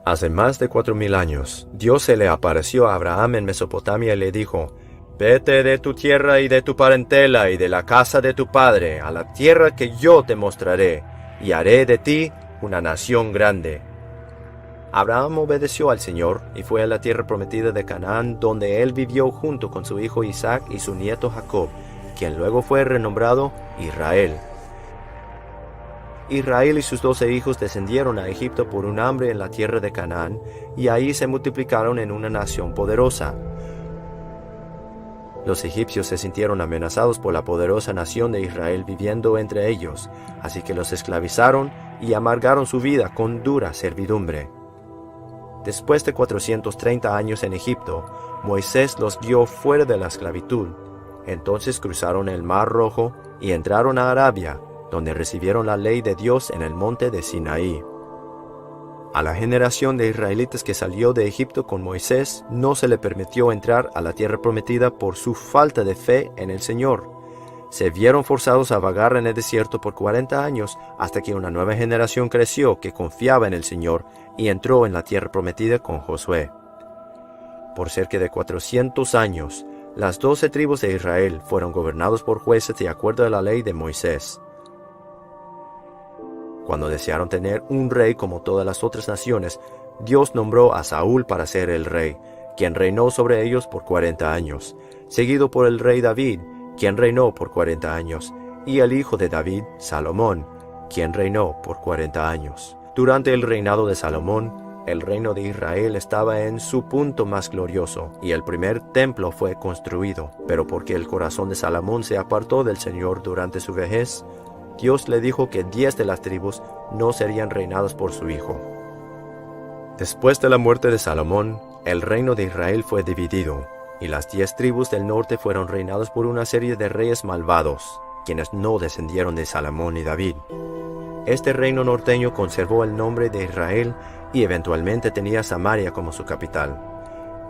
Hace más de 4000 años, Dios se le apareció a Abraham en Mesopotamia y le dijo: «Vete de tu tierra y de tu parentela y de la casa de tu padre a la tierra que yo te mostraré, y haré de ti una nación grande». Abraham obedeció al Señor y fue a la tierra prometida de Canaán, donde él vivió junto con su hijo Isaac y su nieto Jacob, quien luego fue renombrado Israel. Israel y sus 12 hijos descendieron a Egipto por un hambre en la tierra de Canaán, y ahí se multiplicaron en una nación poderosa. Los egipcios se sintieron amenazados por la poderosa nación de Israel viviendo entre ellos, así que los esclavizaron y amargaron su vida con dura servidumbre. Después de 430 años en Egipto, Moisés los guió fuera de la esclavitud. Entonces cruzaron el Mar Rojo y entraron a Arabia, donde recibieron la ley de Dios en el monte de Sinaí. A la generación de israelitas que salió de Egipto con Moisés no se le permitió entrar a la tierra prometida por su falta de fe en el Señor. Se vieron forzados a vagar en el desierto por 40 años hasta que una nueva generación creció que confiaba en el Señor y entró en la tierra prometida con Josué. Por cerca de 400 años, las 12 tribus de Israel fueron gobernados por jueces de acuerdo a la ley de Moisés. Cuando desearon tener un rey como todas las otras naciones, Dios nombró a Saúl para ser el rey, quien reinó sobre ellos por 40 años, seguido por el rey David, quien reinó por 40 años, y el hijo de David, Salomón, quien reinó por 40 años. Durante el reinado de Salomón, el reino de Israel estaba en su punto más glorioso, y el primer templo fue construido, pero porque el corazón de Salomón se apartó del Señor durante su vejez, Dios le dijo que 10 de las tribus no serían reinados por su hijo. Después de la muerte de Salomón, el reino de Israel fue dividido, y las 10 tribus del norte fueron reinadas por una serie de reyes malvados, quienes no descendieron de Salomón y David. Este reino norteño conservó el nombre de Israel y eventualmente tenía Samaria como su capital.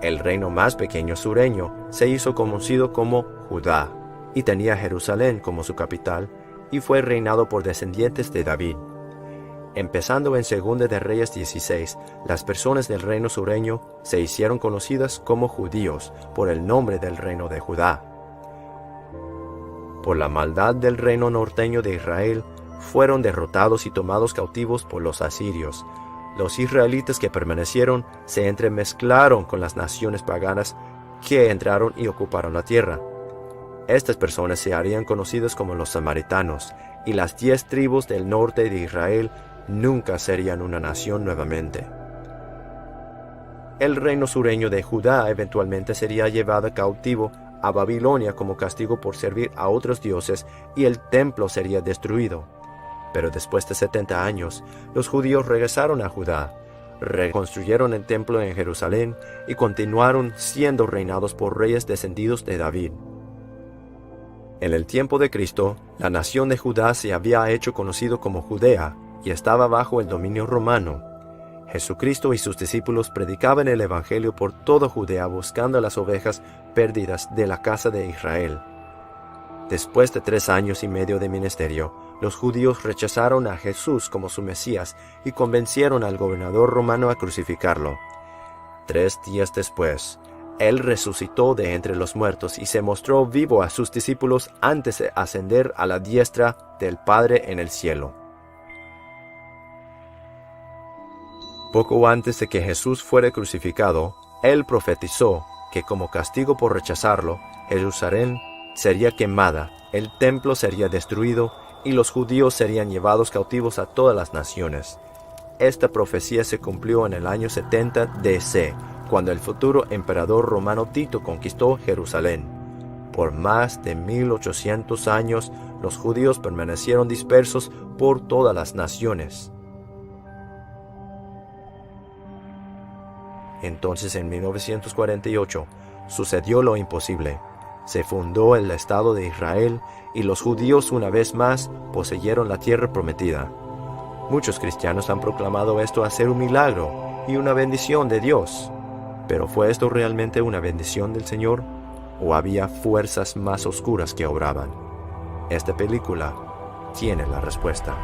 El reino más pequeño sureño se hizo conocido como Judá, y tenía Jerusalén como su capital, y fue reinado por descendientes de David. Empezando en 2 de Reyes 16, las personas del reino sureño se hicieron conocidas como judíos por el nombre del reino de Judá. Por la maldad del reino norteño de Israel, fueron derrotados y tomados cautivos por los asirios. Los israelitas que permanecieron se entremezclaron con las naciones paganas que entraron y ocuparon la tierra. Estas personas se harían conocidas como los samaritanos, y las 10 tribus del norte de Israel nunca serían una nación nuevamente. El reino sureño de Judá eventualmente sería llevado cautivo a Babilonia como castigo por servir a otros dioses, y el templo sería destruido. Pero después de 70 años, los judíos regresaron a Judá, reconstruyeron el templo en Jerusalén y continuaron siendo reinados por reyes descendidos de David. En el tiempo de Cristo, la nación de Judá se había hecho conocido como Judea y estaba bajo el dominio romano. Jesucristo y sus discípulos predicaban el Evangelio por toda Judea buscando las ovejas perdidas de la casa de Israel. Después de 3 años y medio de ministerio, los judíos rechazaron a Jesús como su Mesías y convencieron al gobernador romano a crucificarlo. 3 días después, Él resucitó de entre los muertos y se mostró vivo a sus discípulos antes de ascender a la diestra del Padre en el cielo. Poco antes de que Jesús fuera crucificado, Él profetizó que como castigo por rechazarlo, Jerusalén sería quemada, el templo sería destruido y los judíos serían llevados cautivos a todas las naciones. Esta profecía se cumplió en el año 70 DC, cuando el futuro emperador romano Tito conquistó Jerusalén. Por más de 1800 años, los judíos permanecieron dispersos por todas las naciones. Entonces, en 1948, sucedió lo imposible. Se fundó el Estado de Israel y los judíos una vez más poseyeron la tierra prometida. Muchos cristianos han proclamado esto a ser un milagro y una bendición de Dios. ¿Pero fue esto realmente una bendición del Señor? ¿O había fuerzas más oscuras que obraban? Esta película tiene la respuesta.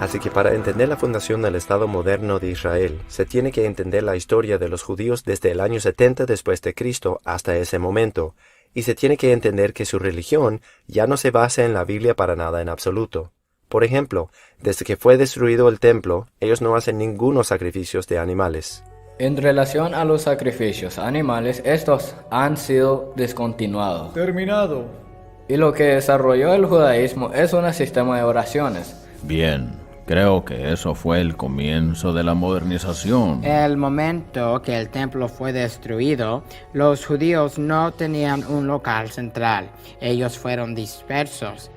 Así que para entender la fundación del Estado moderno de Israel, se tiene que entender la historia de los judíos desde el año 70 después de Cristo hasta ese momento, y se tiene que entender que su religión ya no se basa en la Biblia para nada en absoluto. Por ejemplo, desde que fue destruido el templo, ellos no hacen ningunos sacrificios de animales. En relación a los sacrificios animales, estos han sido descontinuados. Terminado. Y lo que desarrolló el judaísmo es un sistema de oraciones. Bien, creo que eso fue el comienzo de la modernización. El momento que el templo fue destruido, los judíos no tenían un local central. Ellos fueron dispersos.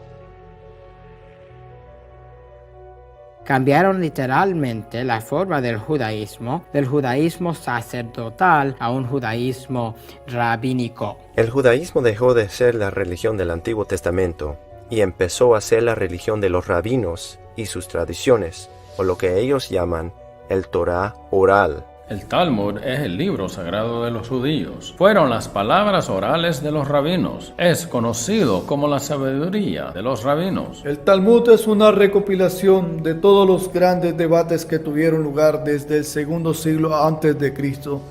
Cambiaron literalmente la forma del judaísmo sacerdotal a un judaísmo rabínico. El judaísmo dejó de ser la religión del Antiguo Testamento y empezó a ser la religión de los rabinos y sus tradiciones, o lo que ellos llaman el Torá oral. El Talmud es el libro sagrado de los judíos. Fueron las palabras orales de los rabinos. Es conocido como la sabiduría de los rabinos. El Talmud es una recopilación de todos los grandes debates que tuvieron lugar desde el segundo siglo antes de Cristo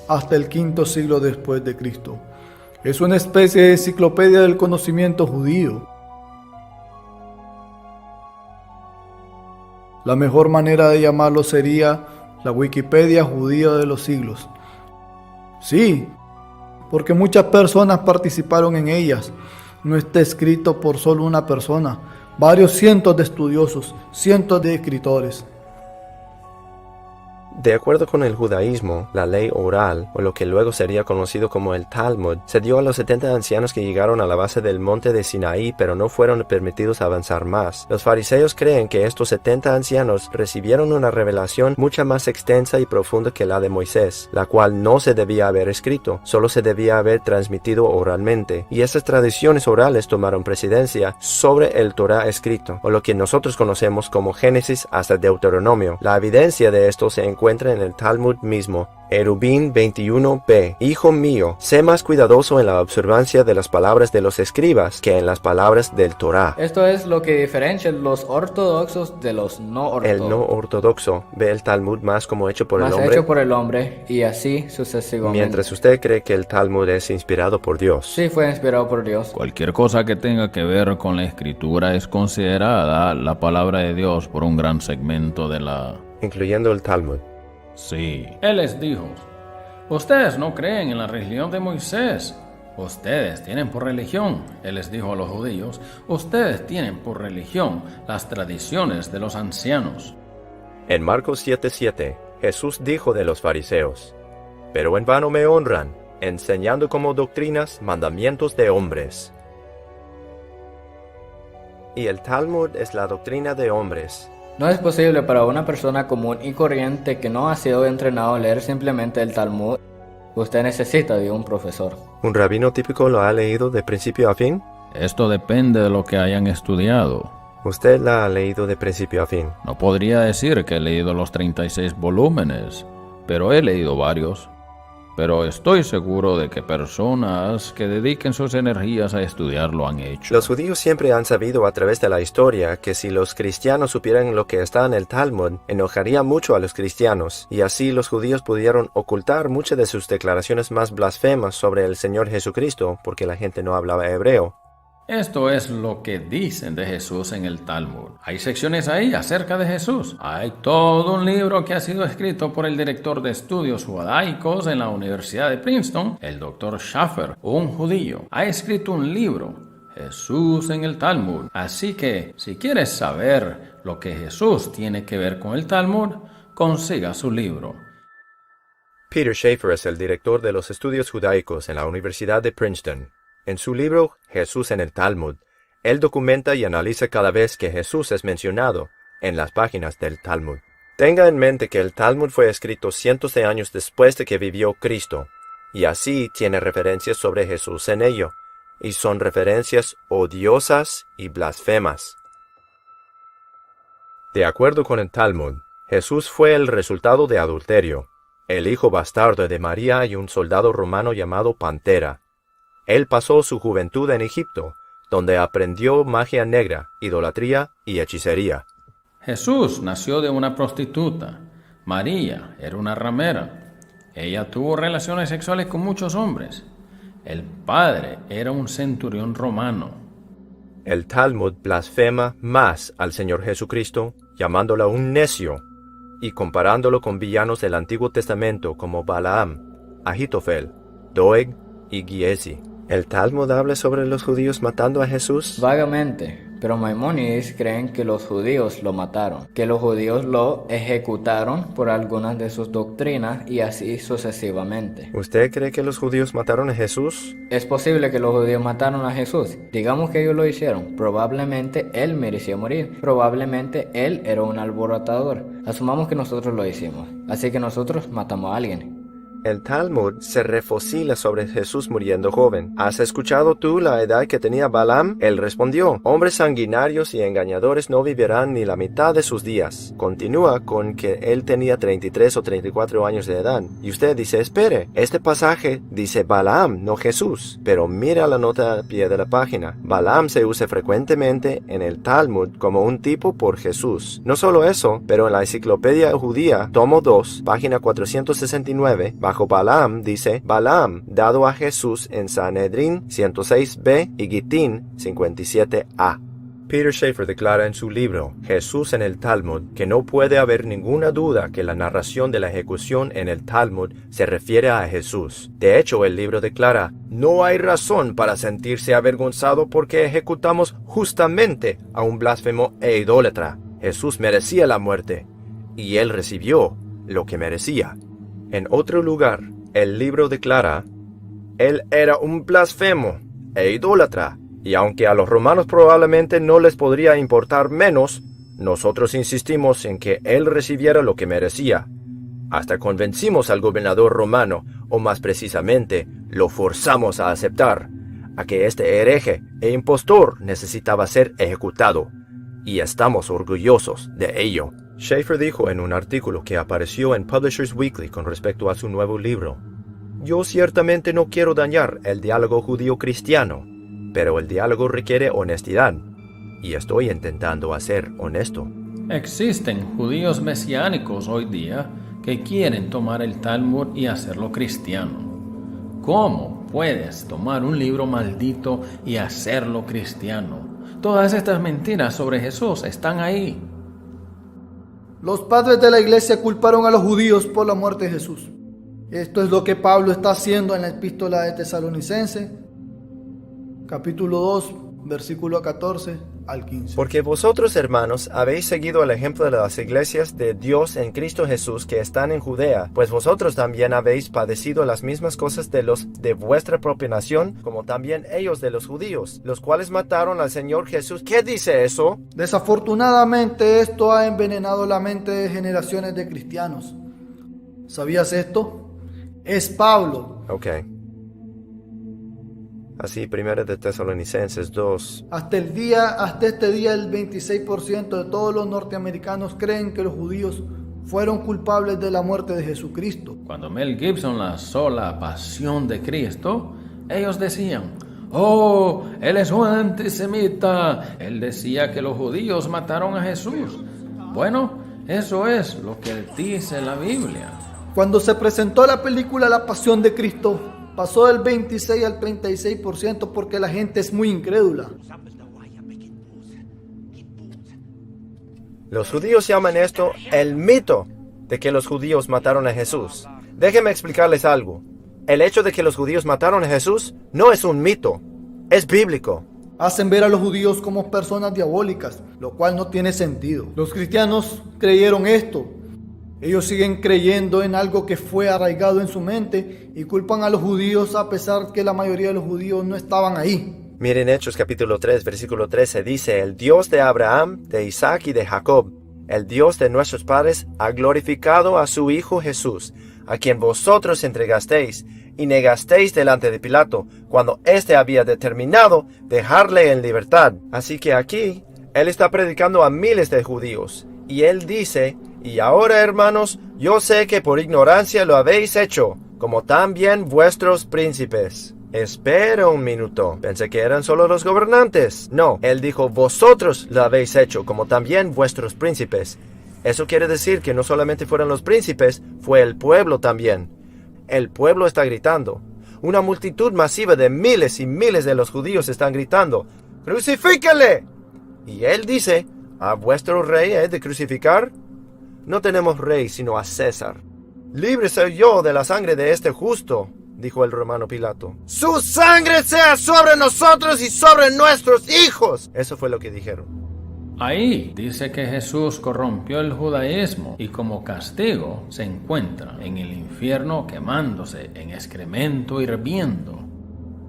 hasta el quinto siglo después de Cristo. Es una especie de enciclopedia del conocimiento judío. La mejor manera de llamarlo sería la Wikipedia judía de los siglos. Sí, porque muchas personas participaron en ellas. No está escrito por solo una persona, varios cientos de estudiosos, cientos de escritores. De acuerdo con el judaísmo, la ley oral, o lo que luego sería conocido como el Talmud, se dio a los 70 ancianos que llegaron a la base del monte de Sinaí, pero no fueron permitidos avanzar más. Los fariseos creen que estos 70 ancianos recibieron una revelación mucha más extensa y profunda que la de Moisés, la cual no se debía haber escrito, solo se debía haber transmitido oralmente, y esas tradiciones orales tomaron presidencia sobre el Torá escrito, o lo que nosotros conocemos como Génesis hasta Deuteronomio. La evidencia de esto se encuentra en el Talmud mismo. Erubín 21b. Hijo mío, sé más cuidadoso en la observancia de las palabras de los escribas que en las palabras del Torá. Esto es lo que diferencia los ortodoxos de los no ortodoxos. El no ortodoxo ve el Talmud más como hecho por el hombre. Hecho por el hombre, y así sucesivamente. Mientras usted cree que el Talmud es inspirado por Dios. Sí, fue inspirado por Dios. Cualquier cosa que tenga que ver con la escritura es considerada la palabra de Dios por un gran segmento de la... incluyendo el Talmud. Sí. Él les dijo, ustedes no creen en la religión de Moisés. Ustedes tienen por religión, él les dijo a los judíos, ustedes tienen por religión las tradiciones de los ancianos. En Marcos 7:7, Jesús dijo de los fariseos, pero en vano me honran, enseñando como doctrinas mandamientos de hombres. Y el Talmud es la doctrina de hombres. No es posible para una persona común y corriente que no ha sido entrenado a leer simplemente el Talmud. Usted necesita de un profesor. ¿Un rabino típico lo ha leído de principio a fin? Esto depende de lo que hayan estudiado. Usted la ha leído de principio a fin. No podría decir que he leído los 36 volúmenes, pero he leído varios. Pero estoy seguro de que personas que dediquen sus energías a estudiar lo han hecho. Los judíos siempre han sabido a través de la historia que si los cristianos supieran lo que está en el Talmud, enojaría mucho a los cristianos, y así los judíos pudieron ocultar muchas de sus declaraciones más blasfemas sobre el Señor Jesucristo, porque la gente no hablaba hebreo. Esto es lo que dicen de Jesús en el Talmud. Hay secciones ahí acerca de Jesús. Hay todo un libro que ha sido escrito por el director de estudios judaicos en la Universidad de Princeton, el Dr. Schaffer, un judío. Ha escrito un libro, Jesús en el Talmud. Así que, si quieres saber lo que Jesús tiene que ver con el Talmud, consiga su libro. Peter Schaeffer es el director de los estudios judaicos en la Universidad de Princeton. En su libro Jesús en el Talmud, él documenta y analiza cada vez que Jesús es mencionado en las páginas del Talmud. Tenga en mente que el Talmud fue escrito cientos de años después de que vivió Cristo, y así tiene referencias sobre Jesús en ello, y son referencias odiosas y blasfemas. De acuerdo con el Talmud, Jesús fue el resultado de adulterio, el hijo bastardo de María y un soldado romano llamado Pantera. Él pasó su juventud en Egipto, donde aprendió magia negra, idolatría y hechicería. Jesús nació de una prostituta. María era una ramera. Ella tuvo relaciones sexuales con muchos hombres. El padre era un centurión romano. El Talmud blasfema más al Señor Jesucristo, llamándolo un necio, y comparándolo con villanos del Antiguo Testamento como Balaam, Ahitofel, Doeg y Giezi. ¿El Talmud habla sobre los judíos matando a Jesús? Vagamente, pero Maimónides creen que los judíos lo mataron, que los judíos lo ejecutaron por algunas de sus doctrinas y así sucesivamente. ¿Usted cree que los judíos mataron a Jesús? Es posible que los judíos mataron a Jesús. Digamos que ellos lo hicieron. Probablemente él merecía morir. Probablemente él era un alborotador. Asumamos que nosotros lo hicimos. Así que nosotros matamos a alguien. El Talmud se refocila sobre Jesús muriendo joven. ¿Has escuchado tú la edad que tenía Balaam? Él respondió, hombres sanguinarios y engañadores no vivirán ni la mitad de sus días. Continúa con que él tenía 33 o 34 años de edad. Y usted dice, espere, este pasaje dice Balaam, no Jesús. Pero mira la nota a pie de la página. Balaam se usa frecuentemente en el Talmud como un tipo por Jesús. No solo eso, pero en la Enciclopedia Judía, tomo 2, página 469, bajo Balaam dice, Balaam, dado a Jesús en Sanedrín 106b y Gitín 57a. Peter Schaeffer declara en su libro, Jesús en el Talmud, que no puede haber ninguna duda que la narración de la ejecución en el Talmud se refiere a Jesús. De hecho, el libro declara, no hay razón para sentirse avergonzado porque ejecutamos justamente a un blasfemo e idólatra. Jesús merecía la muerte, y él recibió lo que merecía. En otro lugar, el libro declara, él era un blasfemo e idólatra, y aunque a los romanos probablemente no les podría importar menos, nosotros insistimos en que él recibiera lo que merecía. Hasta convencimos al gobernador romano, o más precisamente, lo forzamos a aceptar, a que este hereje e impostor necesitaba ser ejecutado, y estamos orgullosos de ello. Schaeffer dijo en un artículo que apareció en Publishers Weekly con respecto a su nuevo libro, yo ciertamente no quiero dañar el diálogo judío-cristiano, pero el diálogo requiere honestidad, y estoy intentando ser honesto. Existen judíos mesiánicos hoy día que quieren tomar el Talmud y hacerlo cristiano. ¿Cómo puedes tomar un libro maldito y hacerlo cristiano? Todas estas mentiras sobre Jesús están ahí. Los padres de la iglesia culparon a los judíos por la muerte de Jesús. Esto es lo que Pablo está haciendo en la epístola de Tesalonicenses, capítulo 2, versículo 14 al 15. Porque vosotros, hermanos, habéis seguido el ejemplo de las iglesias de Dios en Cristo Jesús que están en Judea, pues vosotros también habéis padecido las mismas cosas de los de vuestra propia nación, como también ellos de los judíos, los cuales mataron al Señor Jesús. ¿Qué dice eso? Desafortunadamente, esto ha envenenado la mente de generaciones de cristianos. ¿Sabías esto? Es Pablo. Ok. Así, 1 de Tesalonicenses 2. Hasta este día, el 26% de todos los norteamericanos creen que los judíos fueron culpables de la muerte de Jesucristo. Cuando Mel Gibson lanzó La Pasión de Cristo, ellos decían, oh, él es un antisemita. Él decía que los judíos mataron a Jesús. Bueno, eso es lo que dice la Biblia. Cuando se presentó la película La Pasión de Cristo, pasó del 26 al 36% porque la gente es muy incrédula. Los judíos llaman esto el mito de que los judíos mataron a Jesús. Déjenme explicarles algo. El hecho de que los judíos mataron a Jesús no es un mito, es bíblico. Hacen ver a los judíos como personas diabólicas, lo cual no tiene sentido. Los cristianos creyeron esto. Ellos siguen creyendo en algo que fue arraigado en su mente y culpan a los judíos a pesar que la mayoría de los judíos no estaban ahí. Miren Hechos capítulo 3, versículo 13, dice, el Dios de Abraham, de Isaac y de Jacob, el Dios de nuestros padres, ha glorificado a su Hijo Jesús, a quien vosotros entregasteis y negasteis delante de Pilato, cuando éste había determinado dejarle en libertad. Así que aquí, él está predicando a miles de judíos, y él dice, y ahora, hermanos, yo sé que por ignorancia lo habéis hecho, como también vuestros príncipes. Espera un minuto. Pensé que eran solo los gobernantes. No, él dijo, vosotros lo habéis hecho, como también vuestros príncipes. Eso quiere decir que no solamente fueron los príncipes, fue el pueblo también. El pueblo está gritando. Una multitud masiva de miles y miles de los judíos están gritando, ¡crucifíquenle! Y él dice, ¿a vuestro rey he de crucificar? No tenemos rey sino a César. Libre soy yo de la sangre de este justo, dijo el romano Pilato. ¡Su sangre sea sobre nosotros y sobre nuestros hijos! Eso fue lo que dijeron. Ahí dice que Jesús corrompió el judaísmo y como castigo se encuentra en el infierno quemándose en excremento hirviendo.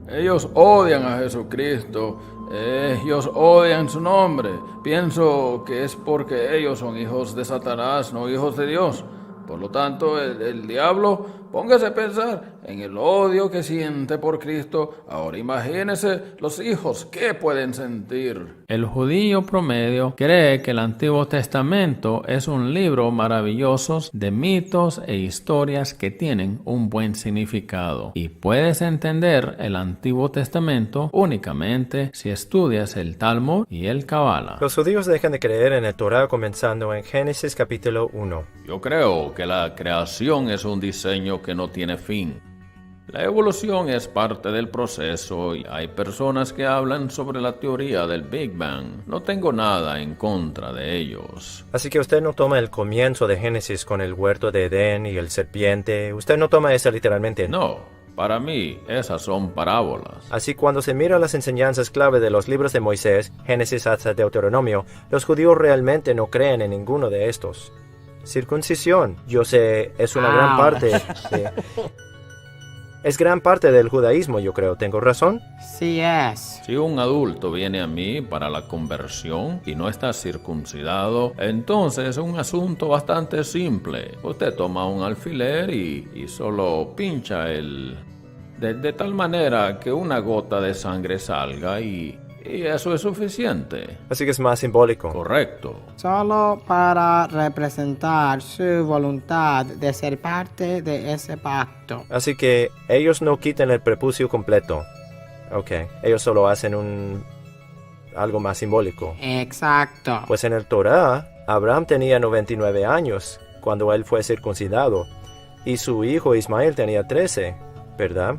Ellos odian a Jesucristo, ellos odian su nombre. Pienso que es porque ellos son hijos de Satanás, no hijos de Dios. Por lo tanto, el diablo, póngase a pensar en el odio que siente por Cristo. Ahora imagínese los hijos, ¿qué pueden sentir? El judío promedio cree que el Antiguo Testamento es un libro maravilloso de mitos e historias que tienen un buen significado. Y puedes entender el Antiguo Testamento únicamente si estudias el Talmud y el Kabbalah. Los judíos dejan de creer en el Torah comenzando en Génesis capítulo 1. Yo creo que la creación es un diseño que no tiene fin. La evolución es parte del proceso y hay personas que hablan sobre la teoría del Big Bang. No tengo nada en contra de ellos. Así que usted no toma el comienzo de Génesis con el huerto de Edén y el serpiente. Usted no toma eso literalmente. No, para mí esas son parábolas. Así cuando se mira las enseñanzas clave de los libros de Moisés, Génesis hasta Deuteronomio, los judíos realmente no creen en ninguno de estos. Circuncisión, yo sé, es una gran parte es gran parte del judaísmo, yo creo. ¿Tengo razón? Sí es. Si un adulto viene a mí para la conversión y no está circuncidado, entonces es un asunto bastante simple. Usted toma un alfiler y solo pincha de tal manera que una gota de sangre salga y eso es suficiente. Así que es más simbólico. Correcto. Solo para representar su voluntad de ser parte de ese pacto. Así que ellos no quitan el prepucio completo. Ok, ellos solo hacen algo más simbólico. Exacto. Pues en el Torah, Abraham tenía 99 años cuando él fue circuncidado y su hijo Ismael tenía 13, ¿verdad?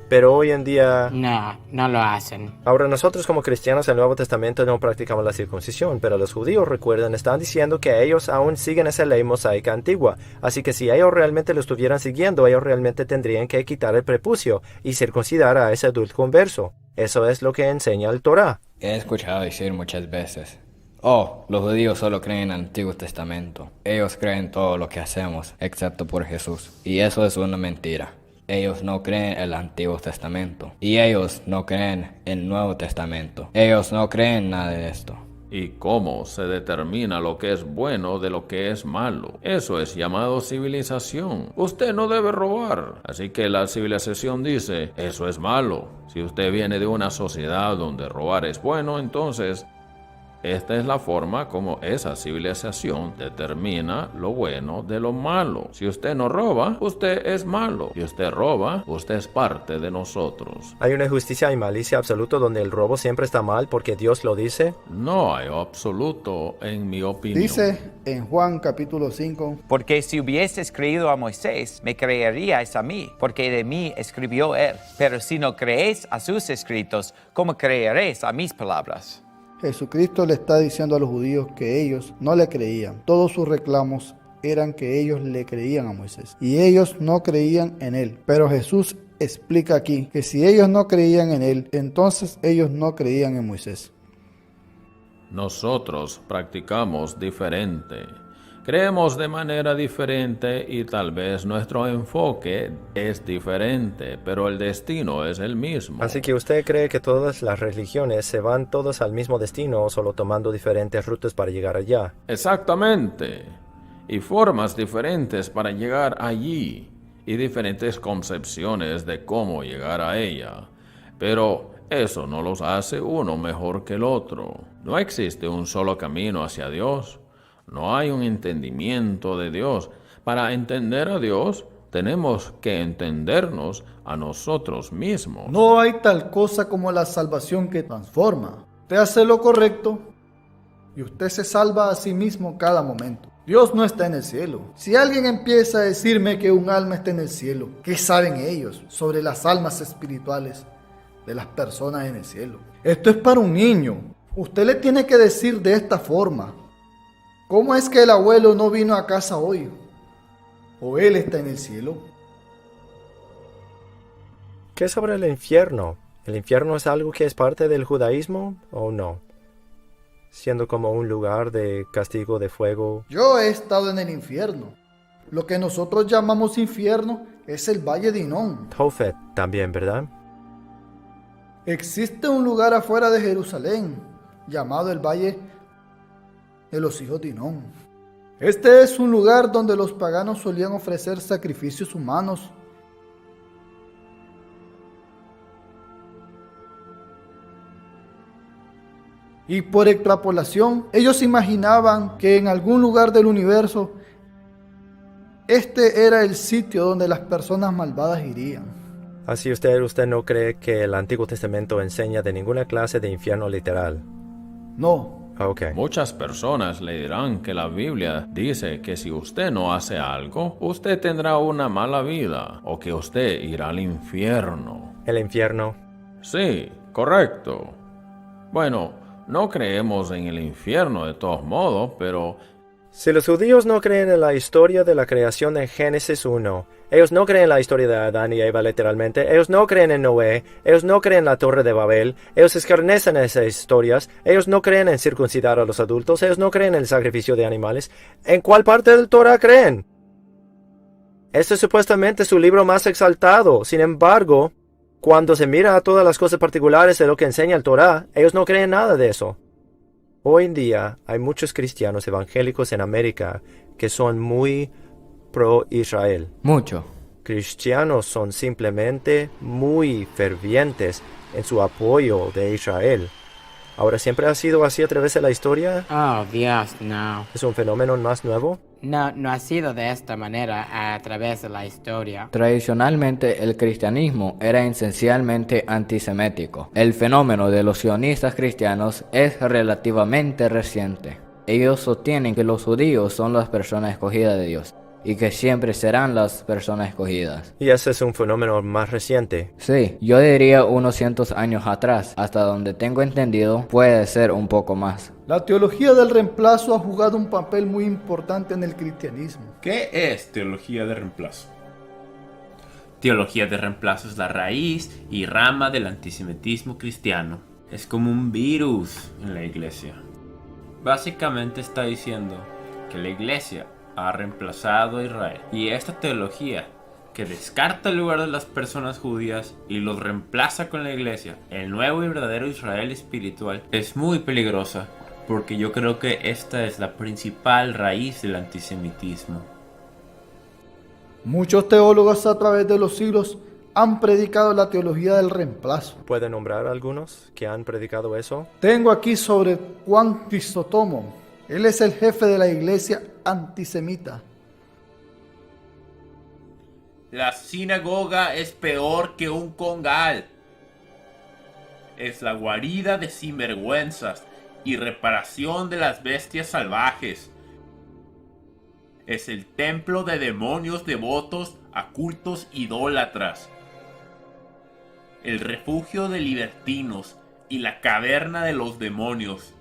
Pero hoy en día... No lo hacen. Ahora nosotros como cristianos del Nuevo Testamento no practicamos la circuncisión, pero los judíos, recuerden, están diciendo que ellos aún siguen esa ley mosaica antigua. Así que si ellos realmente lo estuvieran siguiendo, ellos realmente tendrían que quitar el prepucio y circuncidar a ese adulto converso. Eso es lo que enseña el Torah. He escuchado decir muchas veces, los judíos solo creen en el Antiguo Testamento. Ellos creen todo lo que hacemos, excepto por Jesús. Y eso es una mentira. Ellos no creen en el Antiguo Testamento. Y ellos no creen en el Nuevo Testamento. Ellos no creen nada de esto. ¿Y cómo se determina lo que es bueno de lo que es malo? Eso es llamado civilización. Usted no debe robar. Así que la civilización dice, eso es malo. Si usted viene de una sociedad donde robar es bueno, entonces... esta es la forma como esa civilización determina lo bueno de lo malo. Si usted no roba, usted es malo. Si usted roba, usted es parte de nosotros. ¿Hay una justicia y malicia absoluta donde el robo siempre está mal porque Dios lo dice? No hay absoluto en mi opinión. Dice en Juan capítulo 5. Porque si hubieses creído a Moisés, me creeríais a mí, porque de mí escribió él. Pero si no creéis a sus escritos, ¿cómo creeréis a mis palabras? Jesucristo le está diciendo a los judíos que ellos no le creían. Todos sus reclamos eran que ellos le creían a Moisés y ellos no creían en él. Pero Jesús explica aquí que si ellos no creían en él, entonces ellos no creían en Moisés. Nosotros practicamos diferente. Creemos de manera diferente y tal vez nuestro enfoque es diferente, pero el destino es el mismo. Así que usted cree que todas las religiones se van todas al mismo destino, solo tomando diferentes rutas para llegar allá. Exactamente. Y formas diferentes para llegar allí. Y diferentes concepciones de cómo llegar a ella. Pero eso no los hace uno mejor que el otro. No existe un solo camino hacia Dios. No hay un entendimiento de Dios. Para entender a Dios, tenemos que entendernos a nosotros mismos. No hay tal cosa como la salvación que transforma. Usted hace lo correcto y usted se salva a sí mismo cada momento. Dios no está en el cielo. Si alguien empieza a decirme que un alma está en el cielo, ¿qué saben ellos sobre las almas espirituales de las personas en el cielo? Esto es para un niño. Usted le tiene que decir de esta forma: ¿cómo es que el abuelo no vino a casa hoy? ¿O él está en el cielo? ¿Qué sobre el infierno? ¿El infierno es algo que es parte del judaísmo o no? Siendo como un lugar de castigo de fuego. Yo he estado en el infierno. Lo que nosotros llamamos infierno es el Valle de Hinnom. Tophet también, ¿verdad? Existe un lugar afuera de Jerusalén llamado el Valle de los Hijos de Hinnom. Este es un lugar donde los paganos solían ofrecer sacrificios humanos. Y por extrapolación, ellos imaginaban que en algún lugar del universo este era el sitio donde las personas malvadas irían. Así usted no cree que el Antiguo Testamento enseña de ninguna clase de infierno literal. No. Ok. Muchas personas le dirán que la Biblia dice que si usted no hace algo, usted tendrá una mala vida o que usted irá al infierno. El infierno. Sí, correcto. Bueno, no creemos en el infierno de todos modos, pero Si los judíos no creen en la historia de la creación de Génesis 1, ellos no creen en la historia de Adán y Eva literalmente, ellos no creen en Noé, ellos no creen en la Torre de Babel, ellos escarnecen esas historias, ellos no creen en circuncidar a los adultos, ellos no creen en el sacrificio de animales. ¿En cuál parte del Torah creen? Este es supuestamente su libro más exaltado. Sin embargo, cuando se mira a todas las cosas particulares de lo que enseña el Torah, ellos no creen nada de eso. Hoy en día hay muchos cristianos evangélicos en América que son muy pro-Israel. Mucho. Cristianos son simplemente muy fervientes en su apoyo de Israel. Ahora, ¿siempre ha sido así a través de la historia? Oh, Dios, no. ¿Es un fenómeno más nuevo? No ha sido de esta manera a través de la historia. Tradicionalmente el cristianismo era esencialmente antisemético. El fenómeno de los sionistas cristianos es relativamente reciente. Ellos sostienen que los judíos son las personas escogidas de Dios y que siempre serán las personas escogidas. Y ese es un fenómeno más reciente. Sí, yo diría unos cientos años atrás, hasta donde tengo entendido, puede ser un poco más. La teología del reemplazo ha jugado un papel muy importante en el cristianismo. ¿Qué es teología de reemplazo? Teología de reemplazo es la raíz y rama del antisemitismo cristiano. Es como un virus en la iglesia. Básicamente está diciendo que la iglesia ha reemplazado a Israel. Y esta teología, que descarta el lugar de las personas judías y los reemplaza con la iglesia, el nuevo y verdadero Israel espiritual, es muy peligrosa, porque yo creo que esta es la principal raíz del antisemitismo. Muchos teólogos a través de los siglos han predicado la teología del reemplazo. ¿Puede nombrar algunos que han predicado eso? Tengo aquí sobre Juan Crisóstomo. Él es el jefe de la iglesia antisemita. La sinagoga es peor que un congal. Es la guarida de sinvergüenzas y reparación de las bestias salvajes. Es el templo de demonios devotos a cultos idólatras. El refugio de libertinos y la caverna de los demonios.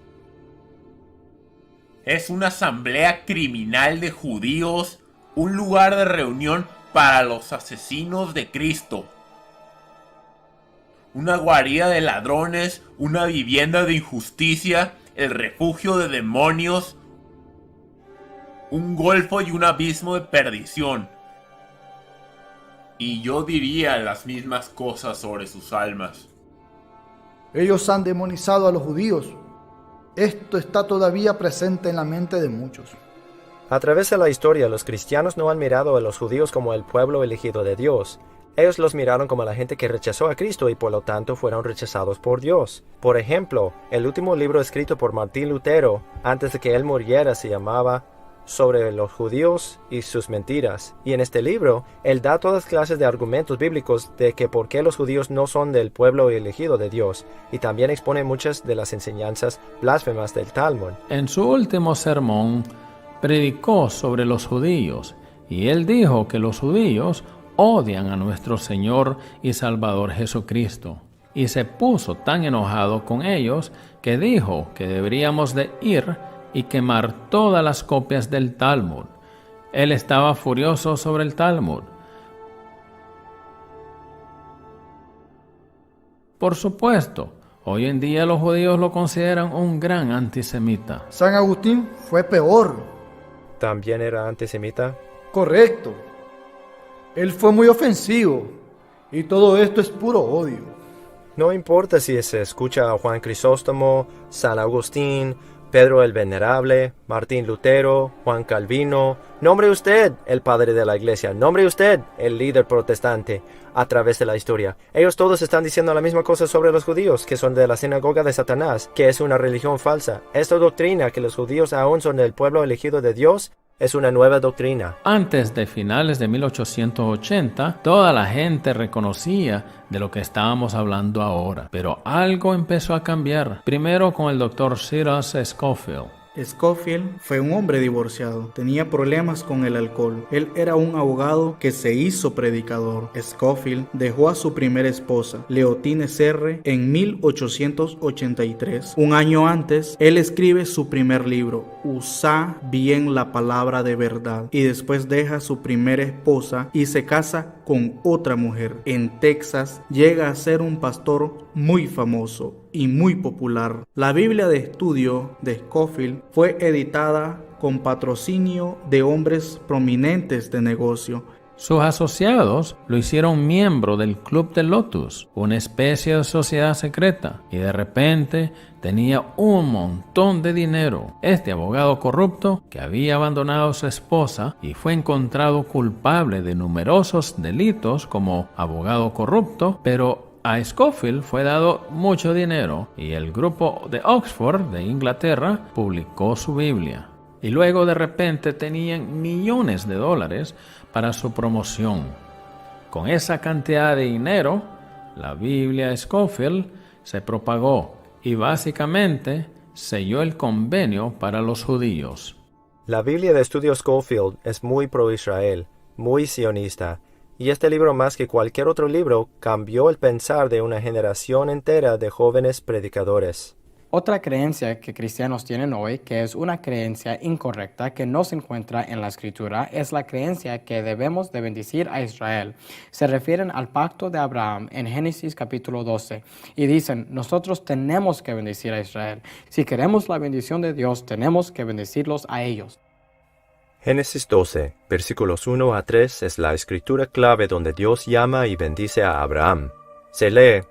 Es una asamblea criminal de judíos, un lugar de reunión para los asesinos de Cristo. Una guarida de ladrones, una vivienda de injusticia, el refugio de demonios, un golfo y un abismo de perdición. Y yo diría las mismas cosas sobre sus almas. Ellos han demonizado a los judíos. Esto está todavía presente en la mente de muchos. A través de la historia, los cristianos no han mirado a los judíos como el pueblo elegido de Dios. Ellos los miraron como la gente que rechazó a Cristo y por lo tanto fueron rechazados por Dios. Por ejemplo, el último libro escrito por Martín Lutero, antes de que él muriera, se llamaba sobre los judíos y sus mentiras. Y en este libro, él da todas clases de argumentos bíblicos de que por qué los judíos no son del pueblo elegido de Dios, y también expone muchas de las enseñanzas blasfemas del Talmud. En su último sermón, predicó sobre los judíos, y él dijo que los judíos odian a nuestro Señor y Salvador Jesucristo. Y se puso tan enojado con ellos que dijo que deberíamos de ir y quemar todas las copias del Talmud. Él estaba furioso sobre el Talmud. Por supuesto, hoy en día los judíos lo consideran un gran antisemita. San Agustín fue peor. ¿También era antisemita? Correcto. Él fue muy ofensivo. Y todo esto es puro odio. No importa si se escucha a Juan Crisóstomo, San Agustín, Pedro el Venerable, Martín Lutero, Juan Calvino. Nombre usted el padre de la iglesia. Nombre usted el líder protestante a través de la historia. Ellos todos están diciendo la misma cosa sobre los judíos, que son de la sinagoga de Satanás, que es una religión falsa. Esta doctrina que los judíos aún son del pueblo elegido de Dios es una nueva doctrina. Antes de finales de 1880, toda la gente reconocía de lo que estábamos hablando ahora. Pero algo empezó a cambiar. Primero con el Dr. Cyrus Scofield. Scofield fue un hombre divorciado, tenía problemas con el alcohol. Él era un abogado que se hizo predicador. Scofield dejó a su primera esposa, Leontine Serre, en 1883. Un año antes, él escribe su primer libro, Usa bien la palabra de verdad, y después deja a su primera esposa y se casa con otra mujer. En Texas llega a ser un pastor muy famoso y muy popular. La Biblia de estudio de Scofield fue editada con patrocinio de hombres prominentes de negocio. Sus asociados lo hicieron miembro del Club de Lotus, una especie de sociedad secreta, y de repente tenía un montón de dinero. Este abogado corrupto, que había abandonado a su esposa y fue encontrado culpable de numerosos delitos como abogado corrupto, pero a Scofield fue dado mucho dinero y el grupo de Oxford de Inglaterra publicó su Biblia. Y luego de repente tenían millones de dólares para su promoción. Con esa cantidad de dinero, la Biblia de Scofield se propagó y básicamente selló el convenio para los judíos. La Biblia de estudio Scofield es muy pro-Israel, muy sionista, y este libro, más que cualquier otro libro, cambió el pensar de una generación entera de jóvenes predicadores. Otra creencia que cristianos tienen hoy, que es una creencia incorrecta que no se encuentra en la Escritura, es la creencia que debemos de bendecir a Israel. Se refieren al pacto de Abraham en Génesis capítulo 12 y dicen, nosotros tenemos que bendecir a Israel. Si queremos la bendición de Dios, tenemos que bendecirlos a ellos. Génesis 12, versículos 1 a 3 es la escritura clave donde Dios llama y bendice a Abraham. Se lee,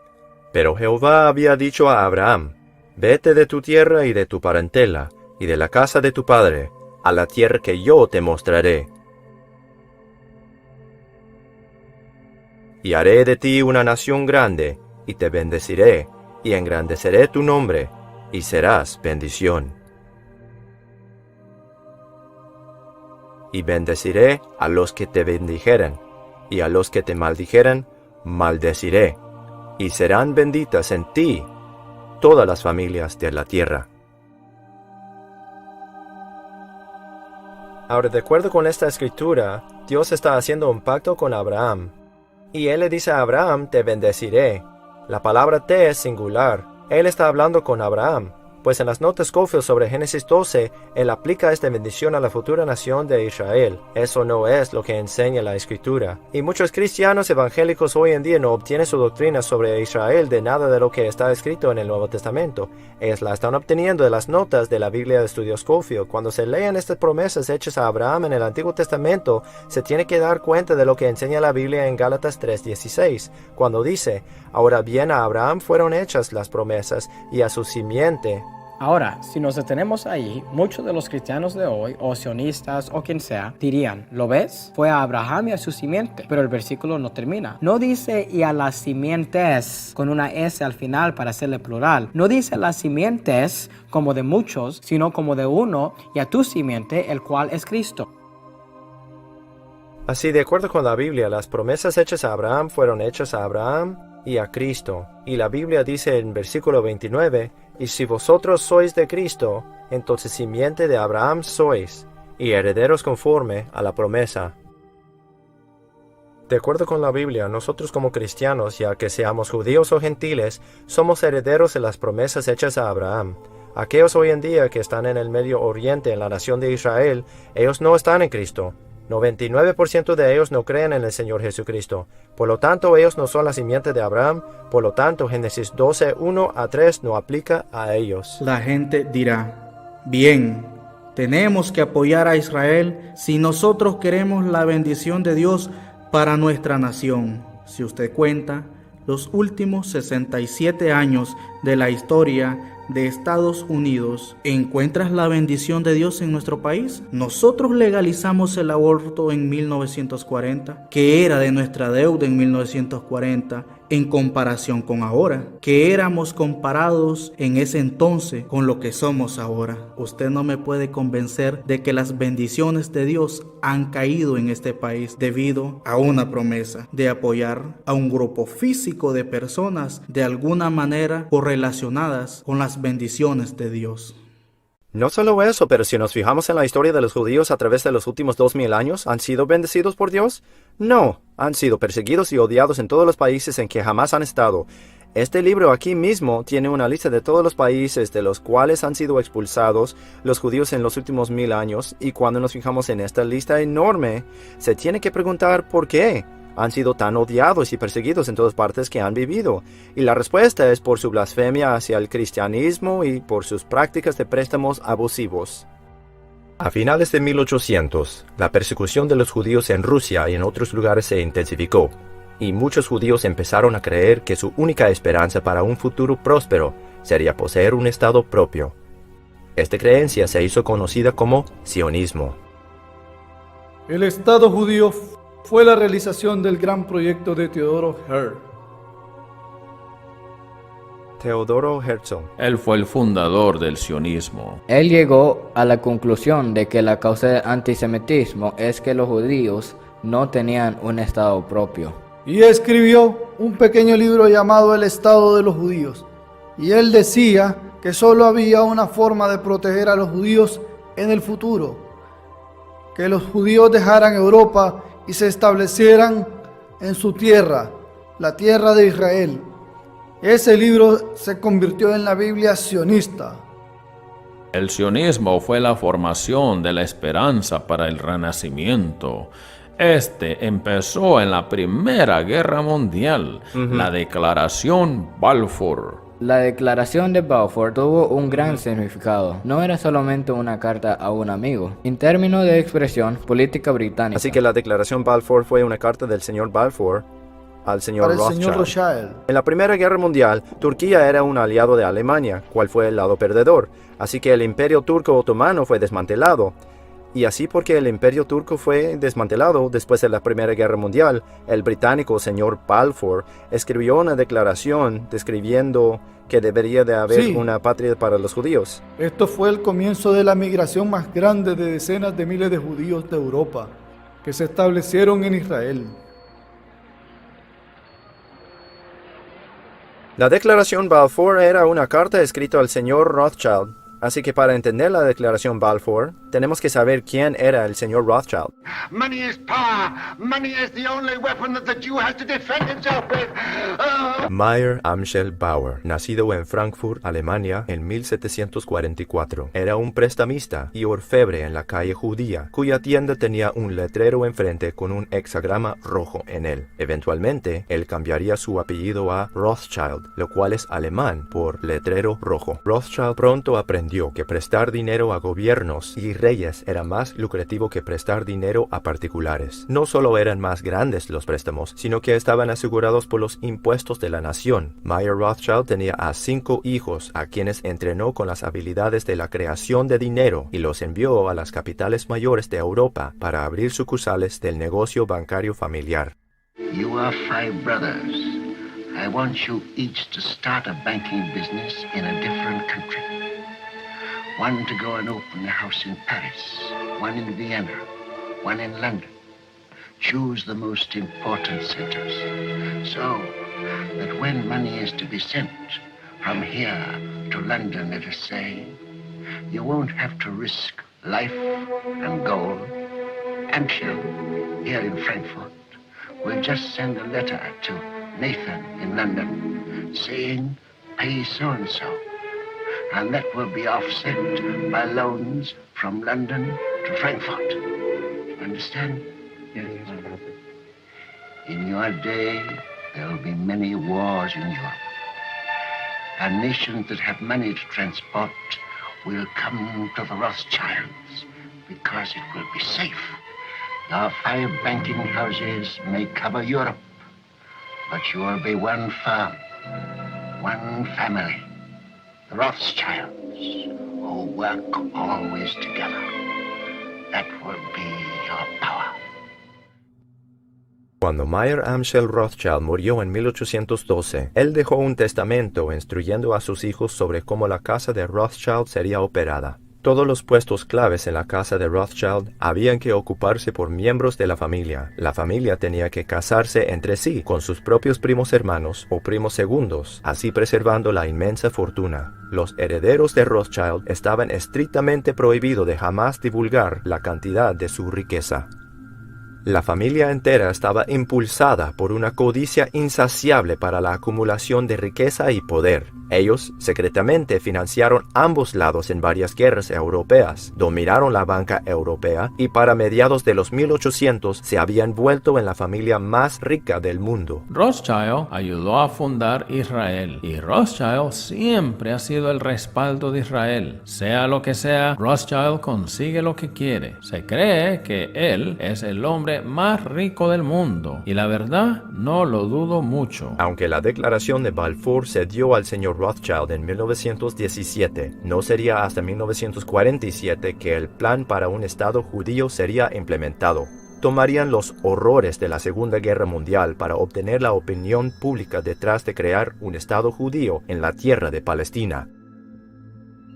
pero Jehová había dicho a Abraham, vete de tu tierra y de tu parentela, y de la casa de tu padre, a la tierra que yo te mostraré. Y haré de ti una nación grande, y te bendeciré, y engrandeceré tu nombre, y serás bendición. Y bendeciré a los que te bendijeren, y a los que te maldijeren, maldeciré, y serán benditas en ti todas las familias de la tierra. Ahora, de acuerdo con esta escritura, Dios está haciendo un pacto con Abraham. Y Él le dice a Abraham, te bendeciré. La palabra te es singular. Él está hablando con Abraham. Pues en las notas Scofield sobre Génesis 12, él aplica esta bendición a la futura nación de Israel. Eso no es lo que enseña la Escritura. Y muchos cristianos evangélicos hoy en día no obtienen su doctrina sobre Israel de nada de lo que está escrito en el Nuevo Testamento. Ellos la están obteniendo de las notas de la Biblia de estudio Scofield. Cuando se lean estas promesas hechas a Abraham en el Antiguo Testamento, se tiene que dar cuenta de lo que enseña la Biblia en Gálatas 3:16, cuando dice, ahora bien a Abraham fueron hechas las promesas y a su simiente. Ahora, si nos detenemos ahí, muchos de los cristianos de hoy, o sionistas o quien sea, dirían, ¿lo ves? Fue a Abraham y a su simiente. Pero el versículo no termina. No dice y a las simientes con una S al final para hacerle plural. No dice las simientes como de muchos, sino como de uno y a tu simiente, el cual es Cristo. Así, de acuerdo con la Biblia, las promesas hechas a Abraham fueron hechas a Abraham y a Cristo. Y la Biblia dice en versículo 29, y si vosotros sois de Cristo, entonces simiente de Abraham sois, y herederos conforme a la promesa. De acuerdo con la Biblia, nosotros como cristianos, ya que seamos judíos o gentiles, somos herederos de las promesas hechas a Abraham. Aquellos hoy en día que están en el Medio Oriente, en la nación de Israel, ellos no están en Cristo. 99% de ellos no creen en el Señor Jesucristo. Por lo tanto, ellos no son la simiente de Abraham. Por lo tanto, Génesis 12, 1 a 3 no aplica a ellos. La gente dirá, bien, tenemos que apoyar a Israel si nosotros queremos la bendición de Dios para nuestra nación. Si usted cuenta, los últimos 67 años de la historia de Estados Unidos, ¿encuentras la bendición de Dios en nuestro país? Nosotros legalizamos el aborto en 1940, que era de nuestra deuda en 1940, en comparación con ahora, que éramos comparados en ese entonces con lo que somos ahora. Usted no me puede convencer de que las bendiciones de Dios han caído en este país debido a una promesa de apoyar a un grupo físico de personas de alguna manera correlacionadas con las bendiciones de Dios. No solo eso, pero si nos fijamos en la historia de los judíos a través de los últimos 2000 años, ¿han sido bendecidos por Dios? No, han sido perseguidos y odiados en todos los países en que jamás han estado. Este libro aquí mismo tiene una lista de todos los países de los cuales han sido expulsados los judíos en los últimos 1000 años, y cuando nos fijamos en esta lista enorme, se tiene que preguntar ¿por qué han sido tan odiados y perseguidos en todas partes que han vivido? Y la respuesta es por su blasfemia hacia el cristianismo y por sus prácticas de préstamos abusivos. A finales de 1800, la persecución de los judíos en Rusia y en otros lugares se intensificó, y muchos judíos empezaron a creer que su única esperanza para un futuro próspero sería poseer un estado propio. Esta creencia se hizo conocida como sionismo. El Estado judío fue la realización del gran proyecto de Teodoro Herzl. Teodoro Herzl. Él fue el fundador del sionismo. Él llegó a la conclusión de que la causa del antisemitismo es que los judíos no tenían un estado propio. Y escribió un pequeño libro llamado El Estado de los Judíos. Y él decía que solo había una forma de proteger a los judíos en el futuro: que los judíos dejaran Europa y se establecieran en su tierra, la tierra de Israel. Ese libro se convirtió en la Biblia sionista. El sionismo fue la formación de la esperanza para el renacimiento. Este empezó en la Primera Guerra Mundial, la Declaración Balfour. La declaración de Balfour tuvo un gran significado. No era solamente una carta a un amigo, en términos de expresión política británica. Así que la declaración Balfour fue una carta del señor Balfour al señor Rothschild. En la Primera Guerra Mundial, Turquía era un aliado de Alemania, cual fue el lado perdedor. Así que el Imperio Turco Otomano fue desmantelado. Y así, porque el Imperio Turco fue desmantelado después de la Primera Guerra Mundial, el británico señor Balfour escribió una declaración describiendo que debería de haber una patria para los judíos. Esto fue el comienzo de la migración más grande de decenas de miles de judíos de Europa que se establecieron en Israel. La declaración Balfour era una carta escrita al señor Rothschild. Así que para entender la declaración Balfour, tenemos que saber quién era el señor Rothschild. Money is power. Money is the only weapon that the Jew has to defend himself with. Meyer Amschel Bauer, nacido en Frankfurt, Alemania, en 1744. Era un prestamista y orfebre en la calle judía, cuya tienda tenía un letrero enfrente con un hexagrama rojo en él. Eventualmente, él cambiaría su apellido a Rothschild, lo cual es alemán por letrero rojo. Rothschild pronto aprendió entendió que prestar dinero a gobiernos y reyes era más lucrativo que prestar dinero a particulares. No solo eran más grandes los préstamos, sino que estaban asegurados por los impuestos de la nación. Mayer Rothschild tenía a 5 hijos a quienes entrenó con las habilidades de la creación de dinero y los envió a las capitales mayores de Europa para abrir sucursales del negocio bancario familiar. You are 5 brothers. I want you each to start a banking business in a different country. One to go and open a house in Paris, one in Vienna, one in London. Choose the most important centers, so that when money is to be sent from here to London, let us say, you won't have to risk life and gold and kill here in Frankfurt. We'll just send a letter to Nathan in London saying, pay so-and-so. And that will be offset by loans from London to Frankfurt. Understand? Yes. In your day, there will be many wars in Europe. And nations that have money to transport will come to the Rothschilds because it will be safe. Your 5 banking houses may cover Europe, but you will be one firm, one family, the Rothschilds, who work always together. That will be your power. Cuando Mayer Amschel Rothschild murió en 1812, él dejó un testamento instruyendo a sus hijos sobre cómo la casa de Rothschild sería operada. Todos los puestos claves en la casa de Rothschild habían que ocuparse por miembros de la familia. La familia tenía que casarse entre sí con sus propios primos hermanos o primos segundos, así preservando la inmensa fortuna. Los herederos de Rothschild estaban estrictamente prohibidos de jamás divulgar la cantidad de su riqueza. La familia entera estaba impulsada por una codicia insaciable para la acumulación de riqueza y poder. Ellos secretamente financiaron ambos lados en varias guerras europeas, dominaron la banca europea y para mediados de los 1800 se habían vuelto en la familia más rica del mundo. Rothschild ayudó a fundar Israel y Rothschild siempre ha sido el respaldo de Israel. Sea lo que sea, Rothschild consigue lo que quiere. Se cree que él es el hombre más rico del mundo y la verdad no lo dudo mucho. Aunque la declaración de Balfour se dio al señor Rothschild en 1917, no sería hasta 1947 que el plan para un Estado judío sería implementado. Tomarían los horrores de la Segunda Guerra Mundial para obtener la opinión pública detrás de crear un Estado judío en la tierra de Palestina.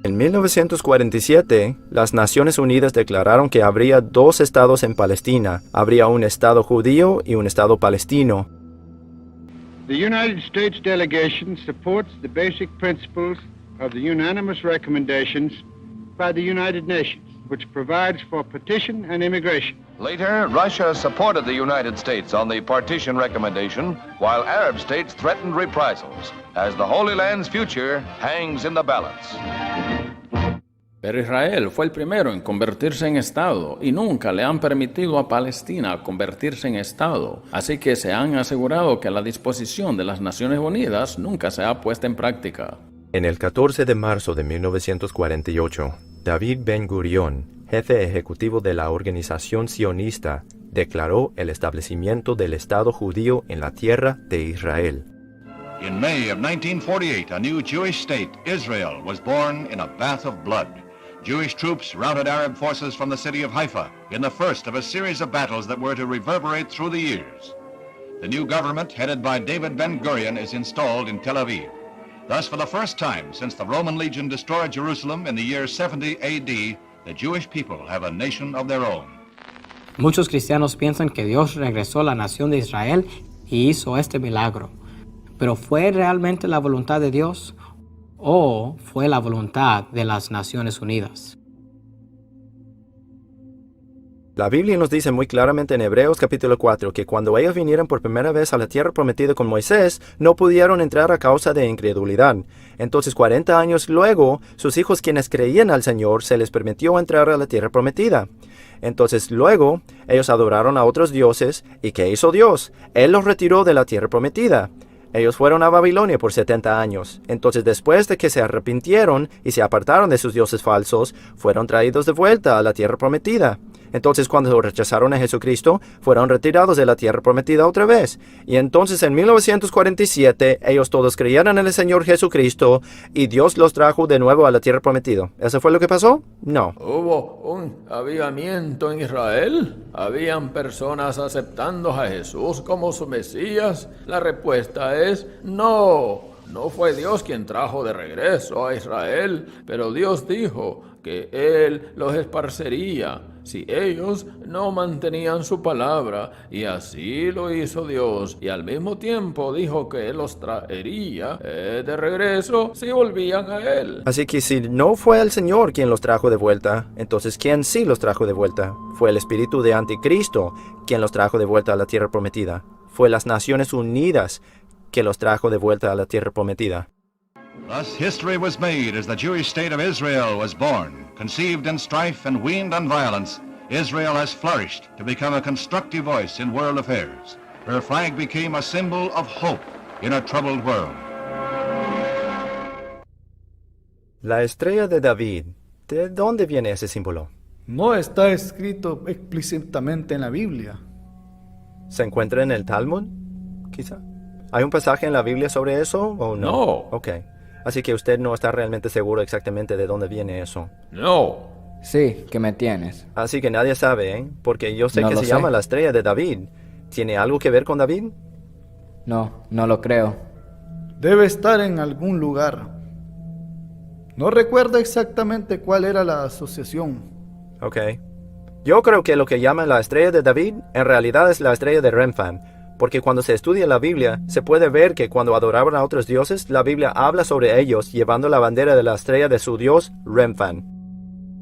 En 1947, las Naciones Unidas declararon que habría 2 estados en Palestina. Habría un Estado judío y un Estado palestino. The United States delegation supports the basic principles of the unanimous recommendations by the United Nations, which provides for partition and immigration. Later, Russia supported the United States on the partition recommendation, while Arab states threatened reprisals, as the Holy Land's future hangs in the balance. Pero Israel fue el primero en convertirse en Estado y nunca le han permitido a Palestina convertirse en Estado. Así que se han asegurado que la disposición de las Naciones Unidas nunca se ha puesto en práctica. En el 14 de marzo de 1948, David Ben-Gurion, jefe ejecutivo de la organización sionista, declaró el establecimiento del Estado judío en la tierra de Israel. In May of 1948, a new Jewish state, Israel, was born in a bath of blood. Jewish troops routed Arab forces from the city of Haifa in the first of a series of battles that were to reverberate through the years. The new government, headed by David Ben-Gurion, is installed in Tel Aviv. Thus, for the first time since the Roman legion destroyed Jerusalem in the year 70 AD, the Jewish people have a nation of their own. Muchos cristianos piensan que Dios regresó a la nación de Israel y hizo este milagro. ¿Pero fue realmente la voluntad de Dios o fue la voluntad de las Naciones Unidas? La Biblia nos dice muy claramente en Hebreos capítulo 4 que cuando ellos vinieron por primera vez a la tierra prometida con Moisés, no pudieron entrar a causa de incredulidad. Entonces 40 años luego, sus hijos quienes creían al Señor se les permitió entrar a la tierra prometida. Entonces luego, ellos adoraron a otros dioses, ¿y qué hizo Dios? Él los retiró de la tierra prometida. Ellos fueron a Babilonia por 70 años. Entonces, después de que se arrepintieron y se apartaron de sus dioses falsos, fueron traídos de vuelta a la tierra prometida. Entonces, cuando rechazaron a Jesucristo, fueron retirados de la tierra prometida otra vez. Y entonces, en 1947, ellos todos creyeron en el Señor Jesucristo y Dios los trajo de nuevo a la tierra prometida. ¿Eso fue lo que pasó? No. ¿Hubo un avivamiento en Israel? ¿Habían personas aceptando a Jesús como su Mesías? La respuesta es no. No fue Dios quien trajo de regreso a Israel, pero Dios dijo que Él los esparcería si ellos no mantenían su palabra, y así lo hizo Dios, y al mismo tiempo dijo que Él los traería de regreso si volvían a Él. Así que si no fue el Señor quien los trajo de vuelta, entonces ¿quién sí los trajo de vuelta? Fue el espíritu de Anticristo quien los trajo de vuelta a la tierra prometida. Fue las Naciones Unidas que los trajo de vuelta a la tierra prometida. Thus history was made as the Jewish state of Israel was born. Conceived in strife and weaned on violence, Israel has flourished to become a constructive voice in world affairs. Her flag became a symbol of hope in a troubled world. La estrella de David, ¿de dónde viene ese símbolo? No está escrito explícitamente en la Biblia. ¿Se encuentra en el Talmud? Quizá. ¿Hay un pasaje en la Biblia sobre eso o no? No. Ok. Así que usted no está realmente seguro exactamente de dónde viene eso. No. Sí, que me tienes. Así que nadie sabe, ¿eh? Porque yo sé No que lo se sé. llama la estrella de David. ¿Tiene algo que ver con David? No, no lo creo. Debe estar en algún lugar. No recuerdo exactamente cuál era la asociación. Ok. Yo creo que lo que llaman la estrella de David en realidad es la estrella de Remphan. Porque cuando se estudia la Biblia, se puede ver que cuando adoraban a otros dioses, la Biblia habla sobre ellos llevando la bandera de la estrella de su dios, Remphan.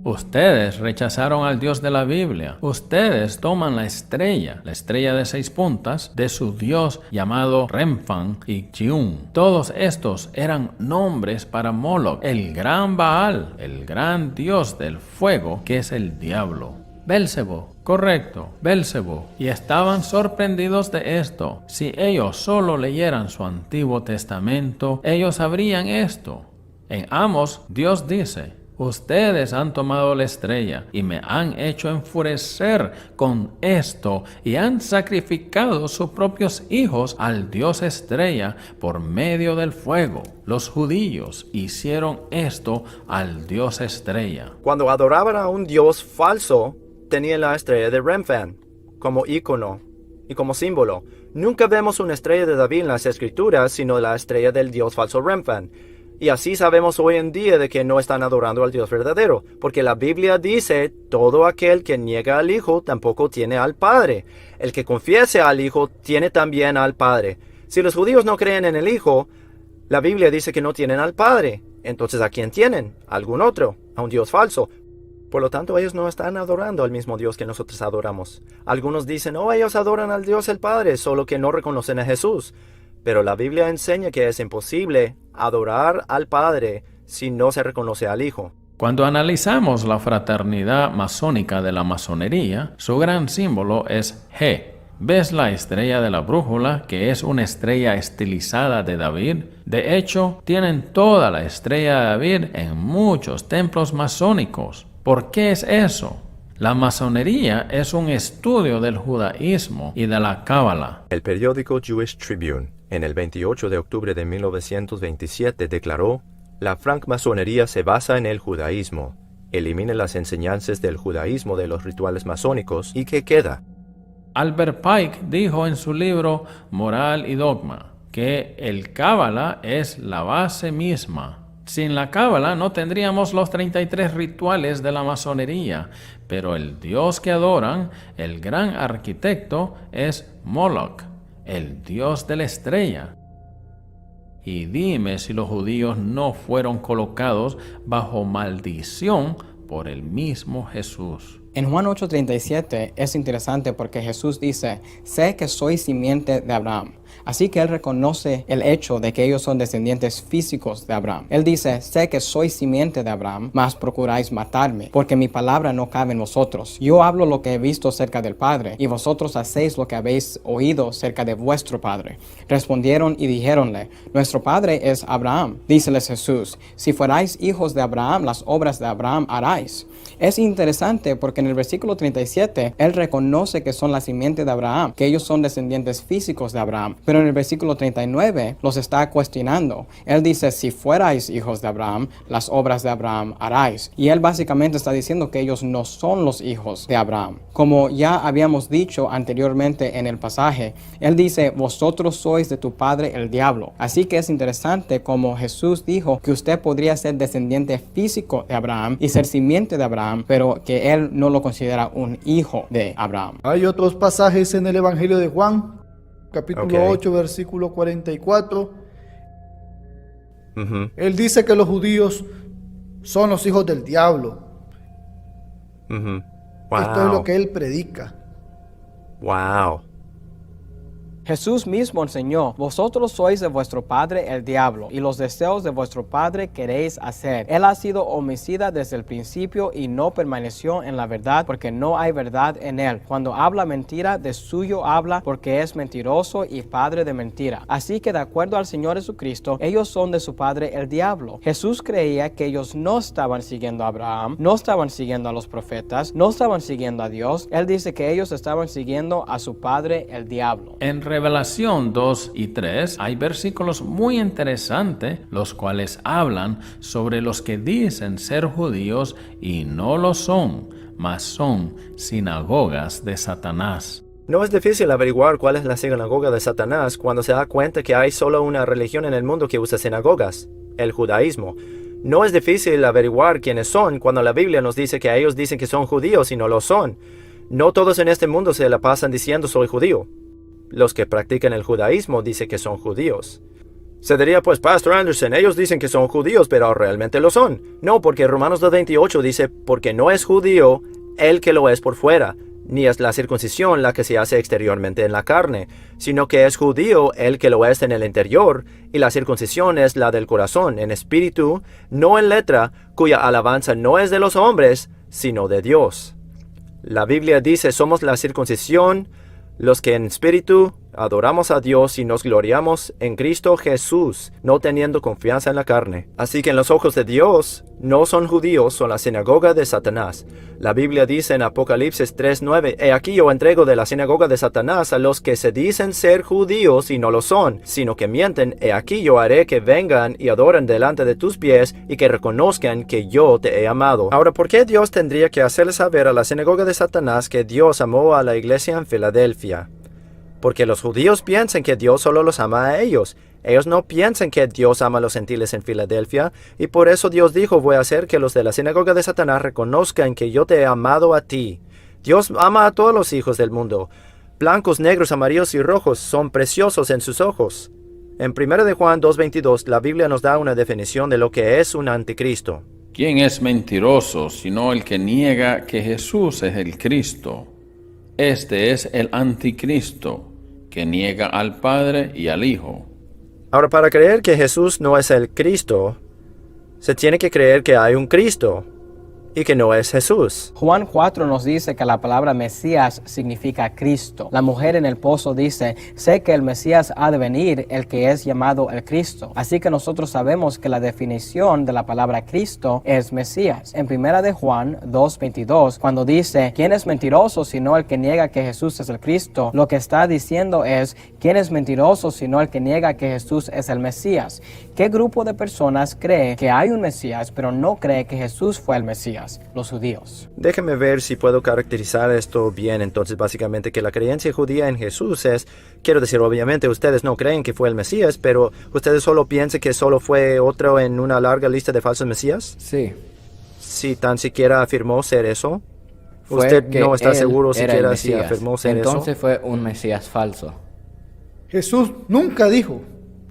Ustedes rechazaron al Dios de la Biblia. Ustedes toman la estrella de 6 puntas, de su Dios llamado Remphan y Chiun. Todos estos eran nombres para Moloch, el gran Baal, el gran Dios del fuego, que es el diablo. Bélzebo, correcto, Bélzebo. Y estaban sorprendidos de esto. Si ellos solo leyeran su Antiguo Testamento, ellos sabrían esto. En Amos, Dios dice: ustedes han tomado la estrella y me han hecho enfurecer con esto y han sacrificado sus propios hijos al Dios estrella por medio del fuego. Los judíos hicieron esto al Dios estrella. Cuando adoraban a un dios falso, tenían la estrella de Remphan como ícono y como símbolo. Nunca vemos una estrella de David en las escrituras, sino la estrella del dios falso Remphan. Y así sabemos hoy en día de que no están adorando al Dios verdadero, porque la Biblia dice: todo aquel que niega al Hijo tampoco tiene al Padre. El que confiese al Hijo tiene también al Padre. Si los judíos no creen en el Hijo, la Biblia dice que no tienen al Padre. Entonces, ¿a quién tienen? ¿A algún otro? ¿A un Dios falso? Por lo tanto, ellos no están adorando al mismo Dios que nosotros adoramos. Algunos dicen: oh, ellos adoran al Dios el Padre, solo que no reconocen a Jesús. Pero la Biblia enseña que es imposible adorar al Padre si no se reconoce al Hijo. Cuando analizamos la fraternidad masónica de la masonería, su gran símbolo es G. ¿Ves la estrella de la brújula, que es una estrella estilizada de David? De hecho, tienen toda la estrella de David en muchos templos masónicos. ¿Por qué es eso? La masonería es un estudio del judaísmo y de la cábala. El periódico Jewish Tribune, en el 28 de octubre de 1927, declaró: la francmasonería se basa en el judaísmo. Elimina las enseñanzas del judaísmo de los rituales masónicos. ¿Y qué queda? Albert Pike dijo en su libro Moral y Dogma que el cábala es la base misma. Sin la cábala no tendríamos los 33 rituales de la masonería, pero el dios que adoran, el gran arquitecto, es Moloch, el dios de la estrella. Y dime si los judíos no fueron colocados bajo maldición por el mismo Jesús. En Juan 8:37 es interesante porque Jesús dice: sé que soy simiente de Abraham. Así que él reconoce el hecho de que ellos son descendientes físicos de Abraham. Él dice, sé que soy simiente de Abraham, mas procuráis matarme, porque mi palabra no cabe en vosotros. Yo hablo lo que he visto cerca del Padre, y vosotros hacéis lo que habéis oído cerca de vuestro Padre. Respondieron y dijéronle, nuestro Padre es Abraham. Díceles Jesús, si fuerais hijos de Abraham, las obras de Abraham haráis. Es interesante porque en el versículo 37, él reconoce que son la simiente de Abraham, que ellos son descendientes físicos de Abraham. Pero en el versículo 39 los está cuestionando. Él dice, si fuerais hijos de Abraham, las obras de Abraham haráis. Y él básicamente está diciendo que ellos no son los hijos de Abraham. Como ya habíamos dicho anteriormente en el pasaje, él dice, vosotros sois de tu padre el diablo. Así que es interesante como Jesús dijo que usted podría ser descendiente físico de Abraham y ser simiente de Abraham, pero que él no lo considera un hijo de Abraham. Hay otros pasajes en el Evangelio de Juan, capítulo Ok. 8, versículo 44. Ujú, Él dice que los judíos son los hijos del diablo. ujú. Esto es lo Wow. que él predica. Wow. Jesús mismo enseñó, vosotros sois de vuestro padre el diablo, y los deseos de vuestro padre queréis hacer. Él ha sido homicida desde el principio y no permaneció en la verdad, porque no hay verdad en él. Cuando habla mentira, de suyo habla, porque es mentiroso y padre de mentira. Así que de acuerdo al Señor Jesucristo, ellos son de su padre el diablo. Jesús creía que ellos no estaban siguiendo a Abraham, no estaban siguiendo a los profetas, no estaban siguiendo a Dios. Él dice que ellos estaban siguiendo a su padre el diablo. En Revelación 2 y 3 hay versículos muy interesantes, los cuales hablan sobre los que dicen ser judíos y no lo son, mas son sinagogas de Satanás. No es difícil averiguar cuál es la sinagoga de Satanás cuando se da cuenta que hay solo una religión en el mundo que usa sinagogas, el judaísmo. No es difícil averiguar quiénes son cuando la Biblia nos dice que ellos dicen que son judíos y no lo son. No todos en este mundo se la pasan diciendo soy judío. Los que practican el judaísmo dicen que son judíos. Se diría pues, Pastor Anderson, ellos dicen que son judíos, pero realmente lo son. No, porque Romanos 2:28 dice, porque no es judío el que lo es por fuera, ni es la circuncisión la que se hace exteriormente en la carne, sino que es judío el que lo es en el interior, y la circuncisión es la del corazón, en espíritu, no en letra, cuya alabanza no es de los hombres, sino de Dios. La Biblia dice, somos la circuncisión, los que en espíritu adoramos a Dios y nos gloriamos en Cristo Jesús, no teniendo confianza en la carne. Así que en los ojos de Dios, no son judíos, son la sinagoga de Satanás. La Biblia dice en Apocalipsis 3:9, he aquí yo entrego de la sinagoga de Satanás a los que se dicen ser judíos y no lo son, sino que mienten, he aquí yo haré que vengan y adoren delante de tus pies y que reconozcan que yo te he amado. Ahora, ¿por qué Dios tendría que hacerle saber a la sinagoga de Satanás que Dios amó a la iglesia en Filadelfia? Porque los judíos piensan que Dios solo los ama a ellos. Ellos no piensan que Dios ama a los gentiles en Filadelfia, y por eso Dios dijo, voy a hacer que los de la sinagoga de Satanás reconozcan que yo te he amado a ti. Dios ama a todos los hijos del mundo. Blancos, negros, amarillos y rojos son preciosos en sus ojos. En 1 de Juan 2:22, la Biblia nos da una definición de lo que es un anticristo. ¿Quién es mentiroso sino el que niega que Jesús es el Cristo? Este es el anticristo, que niega al Padre y al Hijo. Ahora, para creer que Jesús no es el Cristo, se tiene que creer que hay un Cristo y que no es Jesús. Juan 4 nos dice que la palabra Mesías significa Cristo. La mujer en el pozo dice, sé que el Mesías ha de venir, el que es llamado el Cristo. Así que nosotros sabemos que la definición de la palabra Cristo es Mesías. En 1 de Juan 2:22, cuando dice, ¿quién es mentiroso sino el que niega que Jesús es el Cristo? Lo que está diciendo es, ¿quién es mentiroso sino el que niega que Jesús es el Mesías? ¿Qué grupo de personas cree que hay un Mesías, pero no cree que Jesús fue el Mesías? Los judíos. Déjame ver si puedo caracterizar esto bien. Entonces, básicamente que la creencia judía en Jesús es, quiero decir, obviamente ustedes no creen que fue el Mesías, pero ustedes solo piensan que solo fue otro en una larga lista de falsos Mesías. Sí. Si tan siquiera afirmó ser eso. Fue Usted que no está él seguro era el siquiera si Mesías. afirmó ser eso. Entonces fue un Mesías falso. Jesús nunca dijo,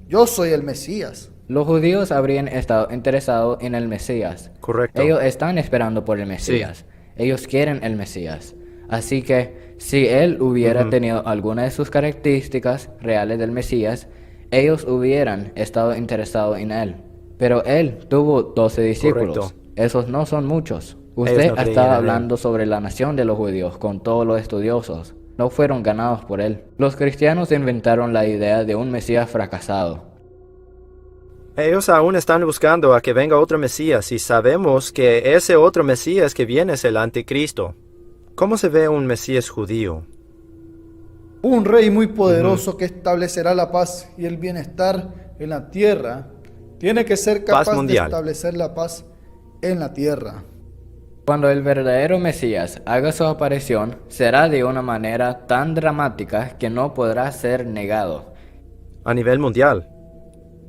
yo soy el Mesías. Los judíos habrían estado interesados en el Mesías. Correcto. Ellos están esperando por el Mesías. Ellos quieren el Mesías. Así que si él hubiera tenido alguna de sus características reales del Mesías, ellos hubieran estado interesados en él. Pero él tuvo 12 discípulos. Correcto. Esos no son muchos. Ellos Usted no creían estaba en él. hablando sobre la nación de los judíos con todos los estudiosos. No fueron ganados por él. Los cristianos inventaron la idea de un Mesías fracasado. Ellos aún están buscando a que venga otro Mesías y sabemos que ese otro Mesías que viene es el anticristo. ¿Cómo se ve un Mesías judío? Un rey muy poderoso que establecerá la paz y el bienestar en la tierra. Tiene que ser Paz capaz de mundial. establecer la paz en la tierra. Cuando el verdadero Mesías haga su aparición, será de una manera tan dramática que no podrá ser negado. A nivel mundial.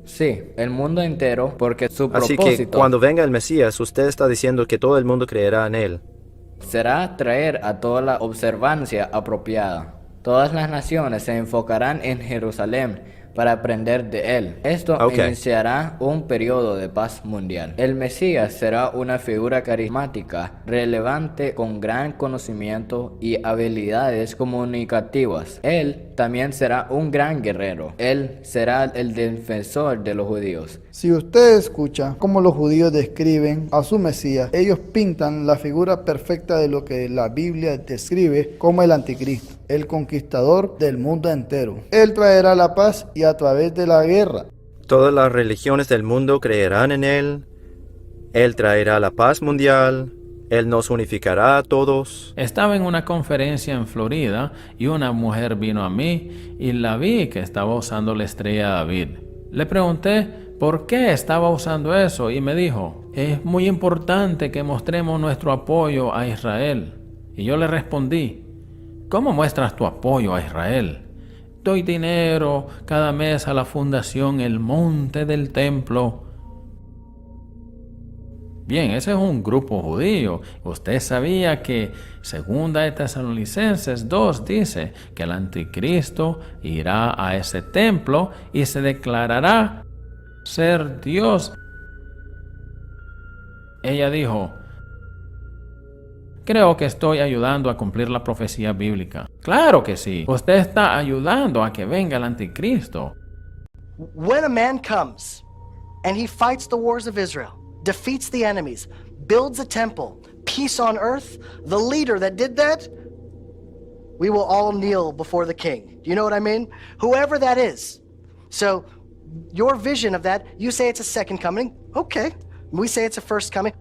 Sí, el mundo entero, porque su Así propósito que cuando venga el Mesías, usted está diciendo que todo el mundo creerá en él. será traer a toda la observancia apropiada. Todas las naciones se enfocarán en Jerusalén para aprender de él. Esto iniciará un periodo de paz mundial. El Mesías será una figura carismática, relevante, con gran conocimiento y habilidades comunicativas. Él también será un gran guerrero. Él será el defensor de los judíos. Si usted escucha cómo los judíos describen a su Mesías, ellos pintan la figura perfecta de lo que la Biblia describe como el anticristo, el conquistador del mundo entero. Él traerá la paz y a través de la guerra. Todas las religiones del mundo creerán en él. Él traerá la paz mundial. Él nos unificará a todos. Estaba en una conferencia en Florida y una mujer vino a mí y la vi que estaba usando la estrella de David. Le pregunté por qué estaba usando eso y me dijo, es muy importante que mostremos nuestro apoyo a Israel. Y yo le respondí, ¿cómo muestras tu apoyo a Israel? Doy dinero cada mes a la fundación El Monte del Templo. Bien, ese es un grupo judío. Usted sabía que 2 de Tesalonicenses 2 dice que el anticristo irá a ese templo y se declarará ser Dios. Ella dijo, creo que estoy ayudando a cumplir la profecía bíblica. Claro que sí. Usted está ayudando a que venga el anticristo. When a man comes and he fights the wars of Israel, defeats the enemies, builds a temple, peace on earth, the leader that did that, we will all kneel before the king. Do you know what I mean? Whoever that is. So your vision of that, you say it's a second coming. Okay. We say it's a first coming.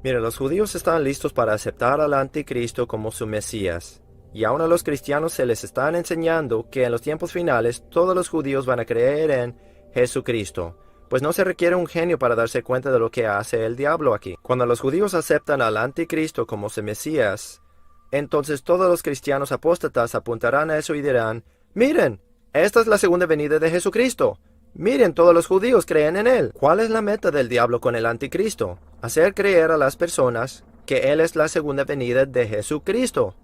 Mira, los judíos están listos para aceptar al anticristo como su Mesías. Y aún a los cristianos se les están enseñando que en los tiempos finales todos los judíos van a creer en Jesucristo. Pues no se requiere un genio para darse cuenta de lo que hace el diablo aquí. Cuando los judíos aceptan al anticristo como su Mesías, entonces todos los cristianos apóstatas apuntarán a eso y dirán, miren, esta es la segunda venida de Jesucristo. Miren, todos los judíos creen en él. ¿Cuál es la meta del diablo con el anticristo? Hacer creer a las personas que él es la segunda venida de Jesucristo.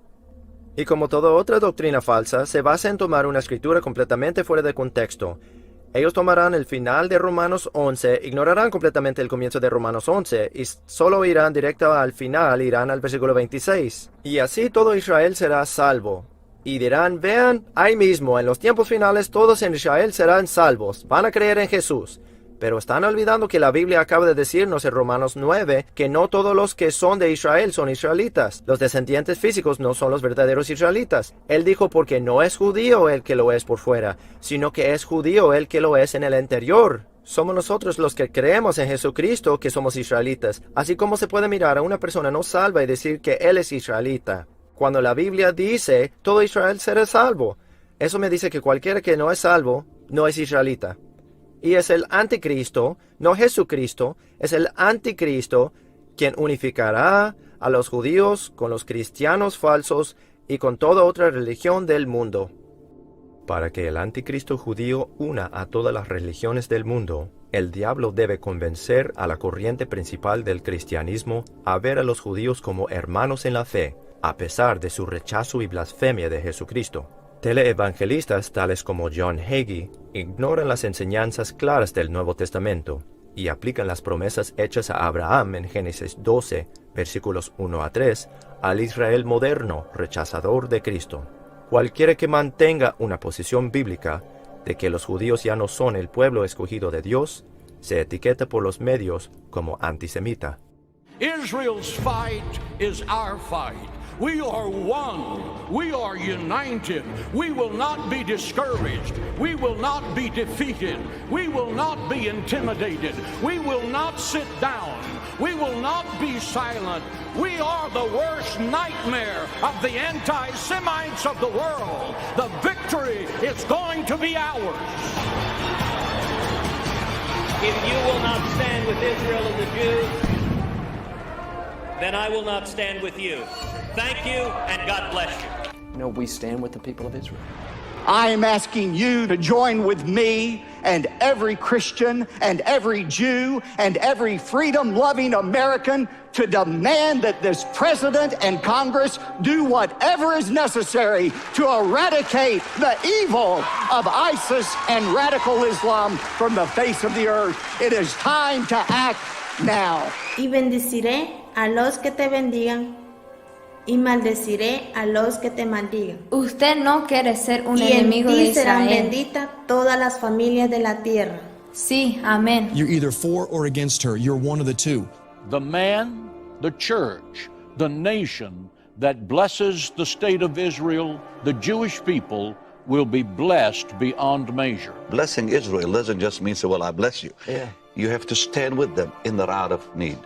Y como toda otra doctrina falsa, se basa en tomar una escritura completamente fuera de contexto. Ellos tomarán el final de Romanos 11, ignorarán completamente el comienzo de Romanos 11 y solo irán directo al final, irán al versículo 26. Y así todo Israel será salvo. Y dirán, vean, ahí mismo, en los tiempos finales todos en Israel serán salvos, van a creer en Jesús. Pero están olvidando que la Biblia acaba de decirnos en Romanos 9 que no todos los que son de Israel son israelitas. Los descendientes físicos no son los verdaderos israelitas. Él dijo porque no es judío el que lo es por fuera, sino que es judío el que lo es en el interior. Somos nosotros los que creemos en Jesucristo que somos israelitas. Así como se puede mirar a una persona no salva y decir que él es israelita. Cuando la Biblia dice todo Israel será salvo, eso me dice que cualquiera que no es salvo no es israelita. Y es el anticristo, no Jesucristo, es el anticristo quien unificará a los judíos con los cristianos falsos y con toda otra religión del mundo. Para que el anticristo judío una a todas las religiones del mundo, el diablo debe convencer a la corriente principal del cristianismo a ver a los judíos como hermanos en la fe, a pesar de su rechazo y blasfemia de Jesucristo. Teleevangelistas tales como John Hagee ignoran las enseñanzas claras del Nuevo Testamento y aplican las promesas hechas a Abraham en Génesis 12 versículos 1 a 3, al Israel moderno rechazador de Cristo. Cualquiera que mantenga una posición bíblica de que los judíos ya no son el pueblo escogido de Dios, se etiqueta por los medios como antisemita. Israel's fight is our fight. We are one. We are united. We will not be discouraged. We will not be defeated. We will not be intimidated. We will not sit down. We will not be silent. We are the worst nightmare of the anti-Semites of the world. The victory is going to be ours. If you will not stand with Israel and the Jews, then I will not stand with you. Thank you, and God bless you. No, we stand with the people of Israel. I am asking you to join with me and every Christian and every Jew and every freedom-loving American to demand that this president and Congress do whatever is necessary to eradicate the evil of ISIS and radical Islam from the face of the earth. It is time to act now. Y bendeciré a los que te bendigan y maldeciré a los que te maldigan. Usted no quiere ser un enemigo de Y en ti serán Israel. benditas todas las familias de la tierra. Sí, amén. You're either for or against her. You're one of the two. The man, the church, the nation that blesses the state of Israel, the Jewish people, will be blessed beyond measure. Blessing Israel doesn't just mean, well, I bless you. Yeah. You have to stand with them in their hour of need.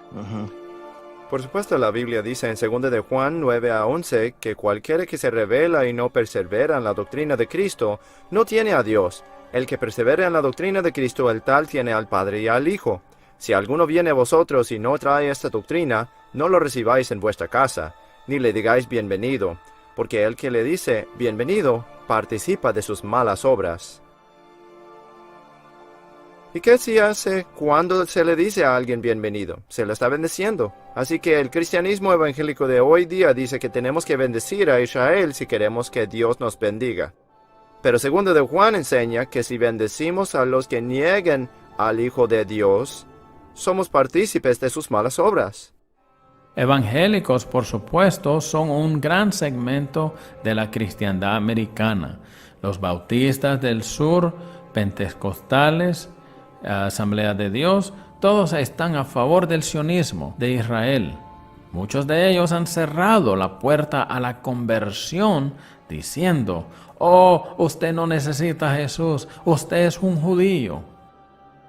Por supuesto, la Biblia dice en 2 de Juan 9 a 11 que cualquiera que se revela y no persevera en la doctrina de Cristo no tiene a Dios. El que persevera en la doctrina de Cristo, el tal tiene al Padre y al Hijo. Si alguno viene a vosotros y no trae esta doctrina, no lo recibáis en vuestra casa, ni le digáis bienvenido, porque el que le dice bienvenido participa de sus malas obras. ¿Y qué se hace cuando se le dice a alguien bienvenido? Se le está bendeciendo. Así que el cristianismo evangélico de hoy día dice que tenemos que bendecir a Israel si queremos que Dios nos bendiga. Pero 2 de Juan enseña que si bendecimos a los que nieguen al Hijo de Dios, somos partícipes de sus malas obras. Evangélicos, por supuesto, son un gran segmento de la cristiandad americana. Los bautistas del sur, pentecostales, Asamblea de Dios, todos están a favor del sionismo de Israel. Muchos de ellos han cerrado la puerta a la conversión diciendo, oh, usted no necesita a Jesús, usted es un judío.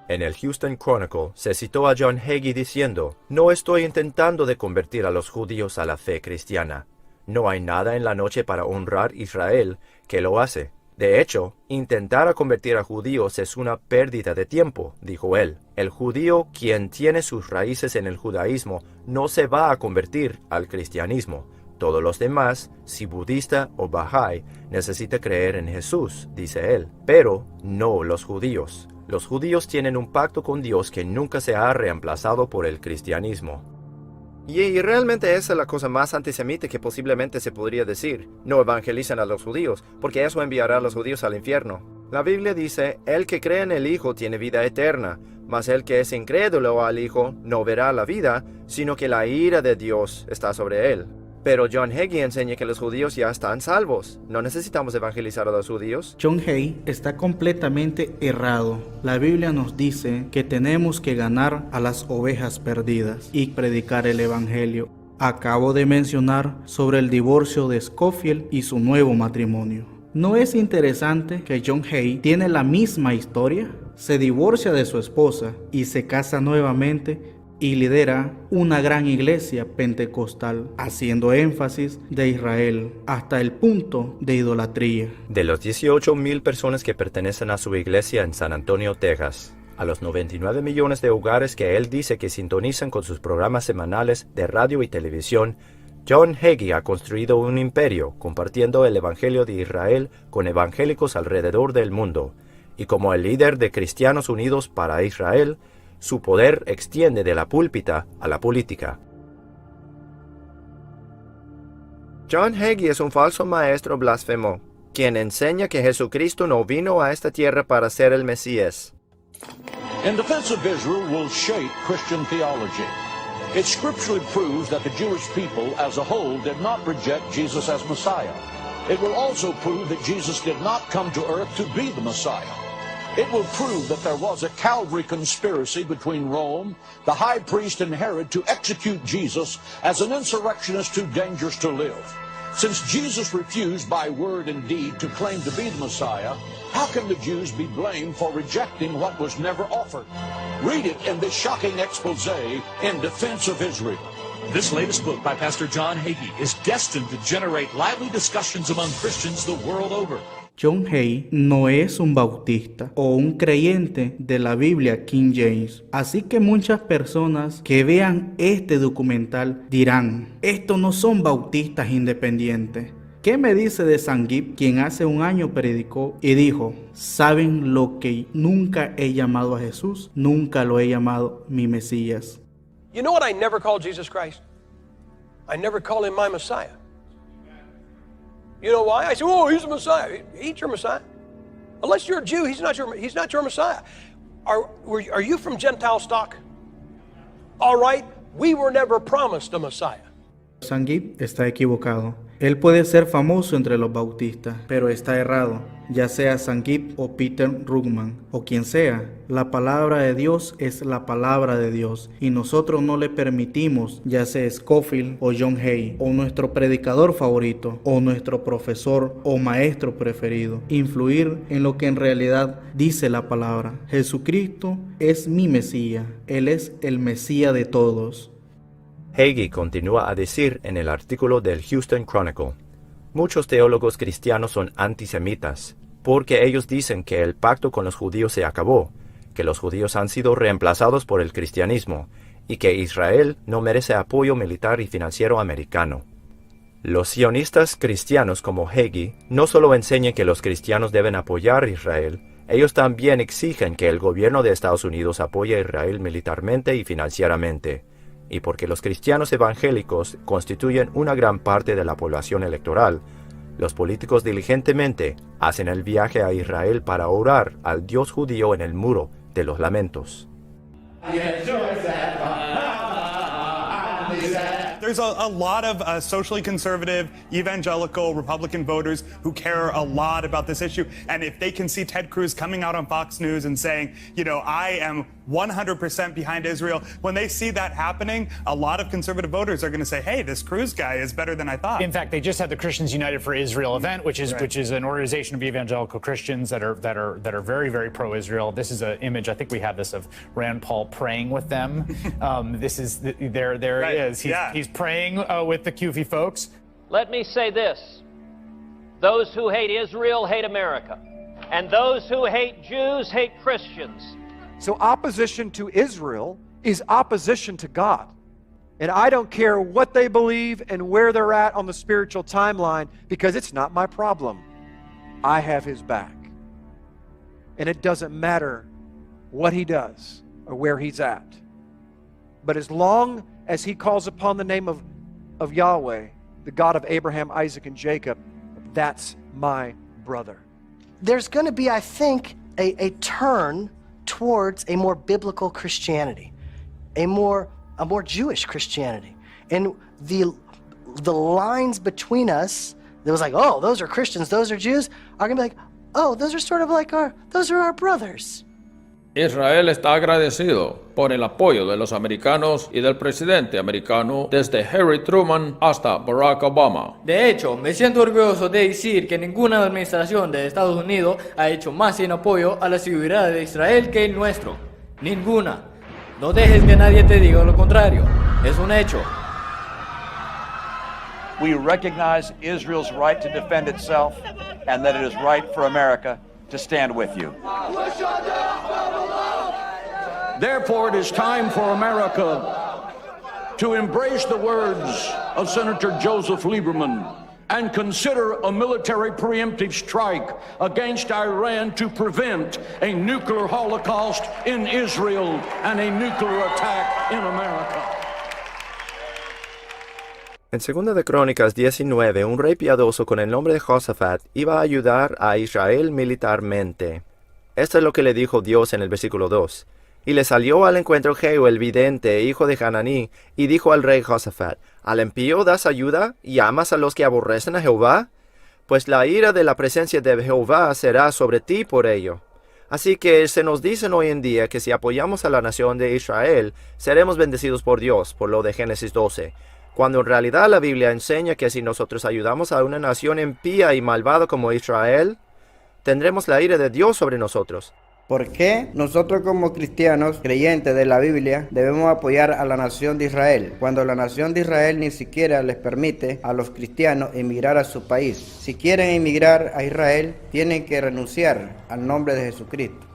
En el Houston Chronicle se citó a John Hagee diciendo, no estoy intentando de convertir a los judíos a la fe cristiana. No hay nada en la noche para honrar Israel que lo hace. De hecho, intentar convertir a judíos es una pérdida de tiempo, dijo él. El judío, quien tiene sus raíces en el judaísmo, no se va a convertir al cristianismo. Todos los demás, si budista o bahá'í, necesitan creer en Jesús, dice él. Pero no los judíos. Los judíos tienen un pacto con Dios que nunca se ha reemplazado por el cristianismo. Y realmente esa es la cosa más antisemita que posiblemente se podría decir. No evangelizan a los judíos, porque eso enviará a los judíos al infierno. La Biblia dice, el que cree en el Hijo tiene vida eterna, mas el que es incrédulo al Hijo no verá la vida, sino que la ira de Dios está sobre él. Pero John Hagee enseña que los judíos ya están salvos. No necesitamos evangelizar a los judíos. John Hagee está completamente errado. La Biblia nos dice que tenemos que ganar a las ovejas perdidas y predicar el evangelio. Acabo de mencionar sobre el divorcio de Scofield y su nuevo matrimonio. ¿No es interesante que John Hagee tiene la misma historia? Se divorcia de su esposa y se casa nuevamente y lidera una gran iglesia pentecostal, haciendo énfasis de Israel hasta el punto de idolatría. De los 18,000 personas que pertenecen a su iglesia en San Antonio, Texas, a los 99 millones de hogares que él dice que sintonizan con sus programas semanales de radio y televisión, John Hagee ha construido un imperio compartiendo el evangelio de Israel con evangélicos alrededor del mundo, y como el líder de Cristianos Unidos para Israel, su poder extiende de la púlpita a la política. John Hagee es un falso maestro blasfemo, quien enseña que Jesucristo no vino a esta tierra para ser el Mesías. In defense of Israel will shape Christian theology. It scripturally proves that the Jewish people as a whole did not reject Jesus as Messiah. It will also prove that Jesus did not come to earth to be the Messiah. It will prove that there was a Calvary conspiracy between Rome, the high priest, and Herod to execute Jesus as an insurrectionist too dangerous to live. Since Jesus refused by word and deed to claim to be the Messiah, how can the Jews be blamed for rejecting what was never offered? Read it in this shocking expose in defense of Israel. This latest book by Pastor John Hagee is destined to generate lively discussions among Christians the world over. John Hagee no es un bautista o un creyente de la Biblia King James. Así que muchas personas que vean este documental dirán, estos no son bautistas independientes. ¿Qué me dice de Sanguip, quien hace un año predicó y dijo, ¿saben lo que nunca he llamado a Jesús? Nunca lo he llamado mi Mesías. You know what I never call Jesus Christ? I never call him my Messiah. You know why? I say, oh, he's a Messiah. He ain't your Messiah. Unless you're a Jew, he's not your Messiah. Are you from Gentile stock? All right, we were never promised a Messiah. Sanguip está equivocado. Él puede ser famoso entre los bautistas, pero está errado. Ya sea Sanguip o Peter Ruckman o quien sea, la palabra de Dios es la palabra de Dios y nosotros no le permitimos, ya sea Scofield o John Hagee o nuestro predicador favorito o nuestro profesor o maestro preferido, influir en lo que en realidad dice la palabra. Jesucristo es mi Mesías, Él es el Mesías de todos. Hagee continúa a decir en el artículo del Houston Chronicle, muchos teólogos cristianos son antisemitas, porque ellos dicen que el pacto con los judíos se acabó, que los judíos han sido reemplazados por el cristianismo, y que Israel no merece apoyo militar y financiero americano. Los sionistas cristianos como Hagee no solo enseñan que los cristianos deben apoyar a Israel, ellos también exigen que el gobierno de Estados Unidos apoye a Israel militarmente y financieramente. Y porque los cristianos evangélicos constituyen una gran parte de la población electoral, los políticos diligentemente hacen el viaje a Israel para orar al Dios judío en el muro de los lamentos. There's a lot of socially conservative, evangelical, Republican voters who care a lot about this issue. And if they can see Ted Cruz coming out on Fox News and saying, you know, I am 100% behind Israel, when they see that happening, a lot of conservative voters are going to say, hey, this Cruz guy is better than I thought. In fact, they just had the Christians United for Israel event, which is an organization of evangelical Christians that are very, very pro-Israel. This is an image, I think we have this, of Rand Paul praying with them. There right. It is. He's praying with the CUFI folks. Let me say this. Those who hate Israel hate America. And those who hate Jews hate Christians. So opposition to Israel is opposition to God. And I don't care what they believe and where they're at on the spiritual timeline, because it's not my problem. I have his back. And it doesn't matter what he does or where he's at. But as long as he calls upon the name of Yahweh, the God of Abraham, Isaac, and Jacob, that's my brother. There's going to be, I think, a turn towards a more biblical Christianity, a more Jewish Christianity. And the lines between us, that was like, oh, those are Christians, those are Jews, are going to be like, oh, those are sort of like those are our brothers. Israel está agradecido por el apoyo de los americanos y del presidente americano desde Harry Truman hasta Barack Obama. De hecho, me siento orgulloso de decir que ninguna administración de Estados Unidos ha hecho más en apoyo a la seguridad de Israel que el nuestro. Ninguna. No dejes que nadie te diga lo contrario. Es un hecho. We recognize Israel's right to defend itself and that it is right for America to stand with you. Therefore, it is time for America to embrace the words of Senator Joseph Lieberman and consider a military preemptive strike against Iran to prevent a nuclear holocaust in Israel and a nuclear attack in America. En 2 de Crónicas 19, un rey piadoso con el nombre de Josafat iba a ayudar a Israel militarmente. Esto es lo que le dijo Dios en el versículo 2. Y le salió al encuentro Jehu el vidente, hijo de Hananí, y dijo al rey Josafat, ¿al impío das ayuda y amas a los que aborrecen a Jehová? Pues la ira de la presencia de Jehová será sobre ti por ello. Así que se nos dicen hoy en día que si apoyamos a la nación de Israel, seremos bendecidos por Dios, por lo de Génesis 12, cuando en realidad la Biblia enseña que si nosotros ayudamos a una nación impía y malvada como Israel, tendremos la ira de Dios sobre nosotros. ¿Por qué nosotros como cristianos creyentes de la Biblia debemos apoyar a la nación de Israel cuando la nación de Israel ni siquiera les permite a los cristianos emigrar a su país? Si quieren emigrar a Israel, tienen que renunciar al nombre de Jesucristo.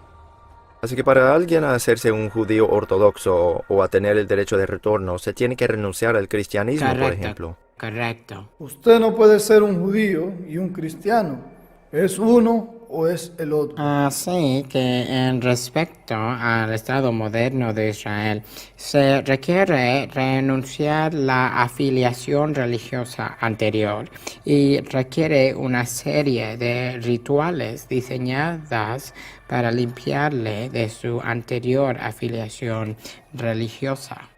Así que para alguien a hacerse un judío ortodoxo o a tener el derecho de retorno, se tiene que renunciar al cristianismo, por ejemplo. Correcto. Usted no puede ser un judío y un cristiano. Es uno o es el otro. Así que en respecto al Estado moderno de Israel, se requiere renunciar la afiliación religiosa anterior y requiere una serie de rituales diseñadas para limpiarle de su anterior afiliación religiosa.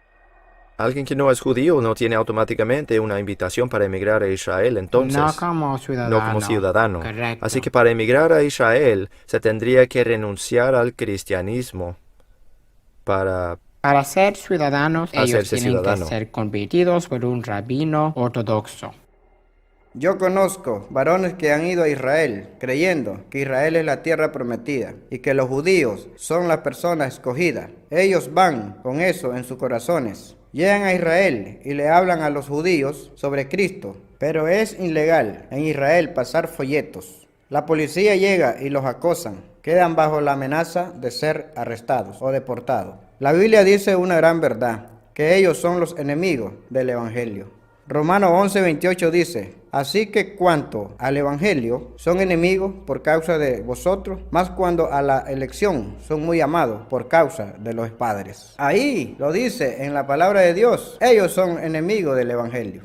Alguien que no es judío no tiene automáticamente una invitación para emigrar a Israel, entonces. No como ciudadano. No como ciudadano. Correcto. Así que para emigrar a Israel se tendría que renunciar al cristianismo para ser ciudadanos, ellos tienen que ciudadano. ser convertidos por un rabino ortodoxo. Yo conozco varones que han ido a Israel creyendo que Israel es la tierra prometida y que los judíos son las personas escogidas. Ellos van con eso en sus corazones. Llegan a Israel y le hablan a los judíos sobre Cristo, pero es ilegal en Israel pasar folletos. La policía llega y los acosan. Quedan bajo la amenaza de ser arrestados o deportados. La Biblia dice una gran verdad, que ellos son los enemigos del Evangelio. Romanos 11:28 dice, así que cuanto al Evangelio son enemigos por causa de vosotros, más cuando a la elección son muy amados por causa de los padres. Ahí lo dice en la palabra de Dios, ellos son enemigos del Evangelio.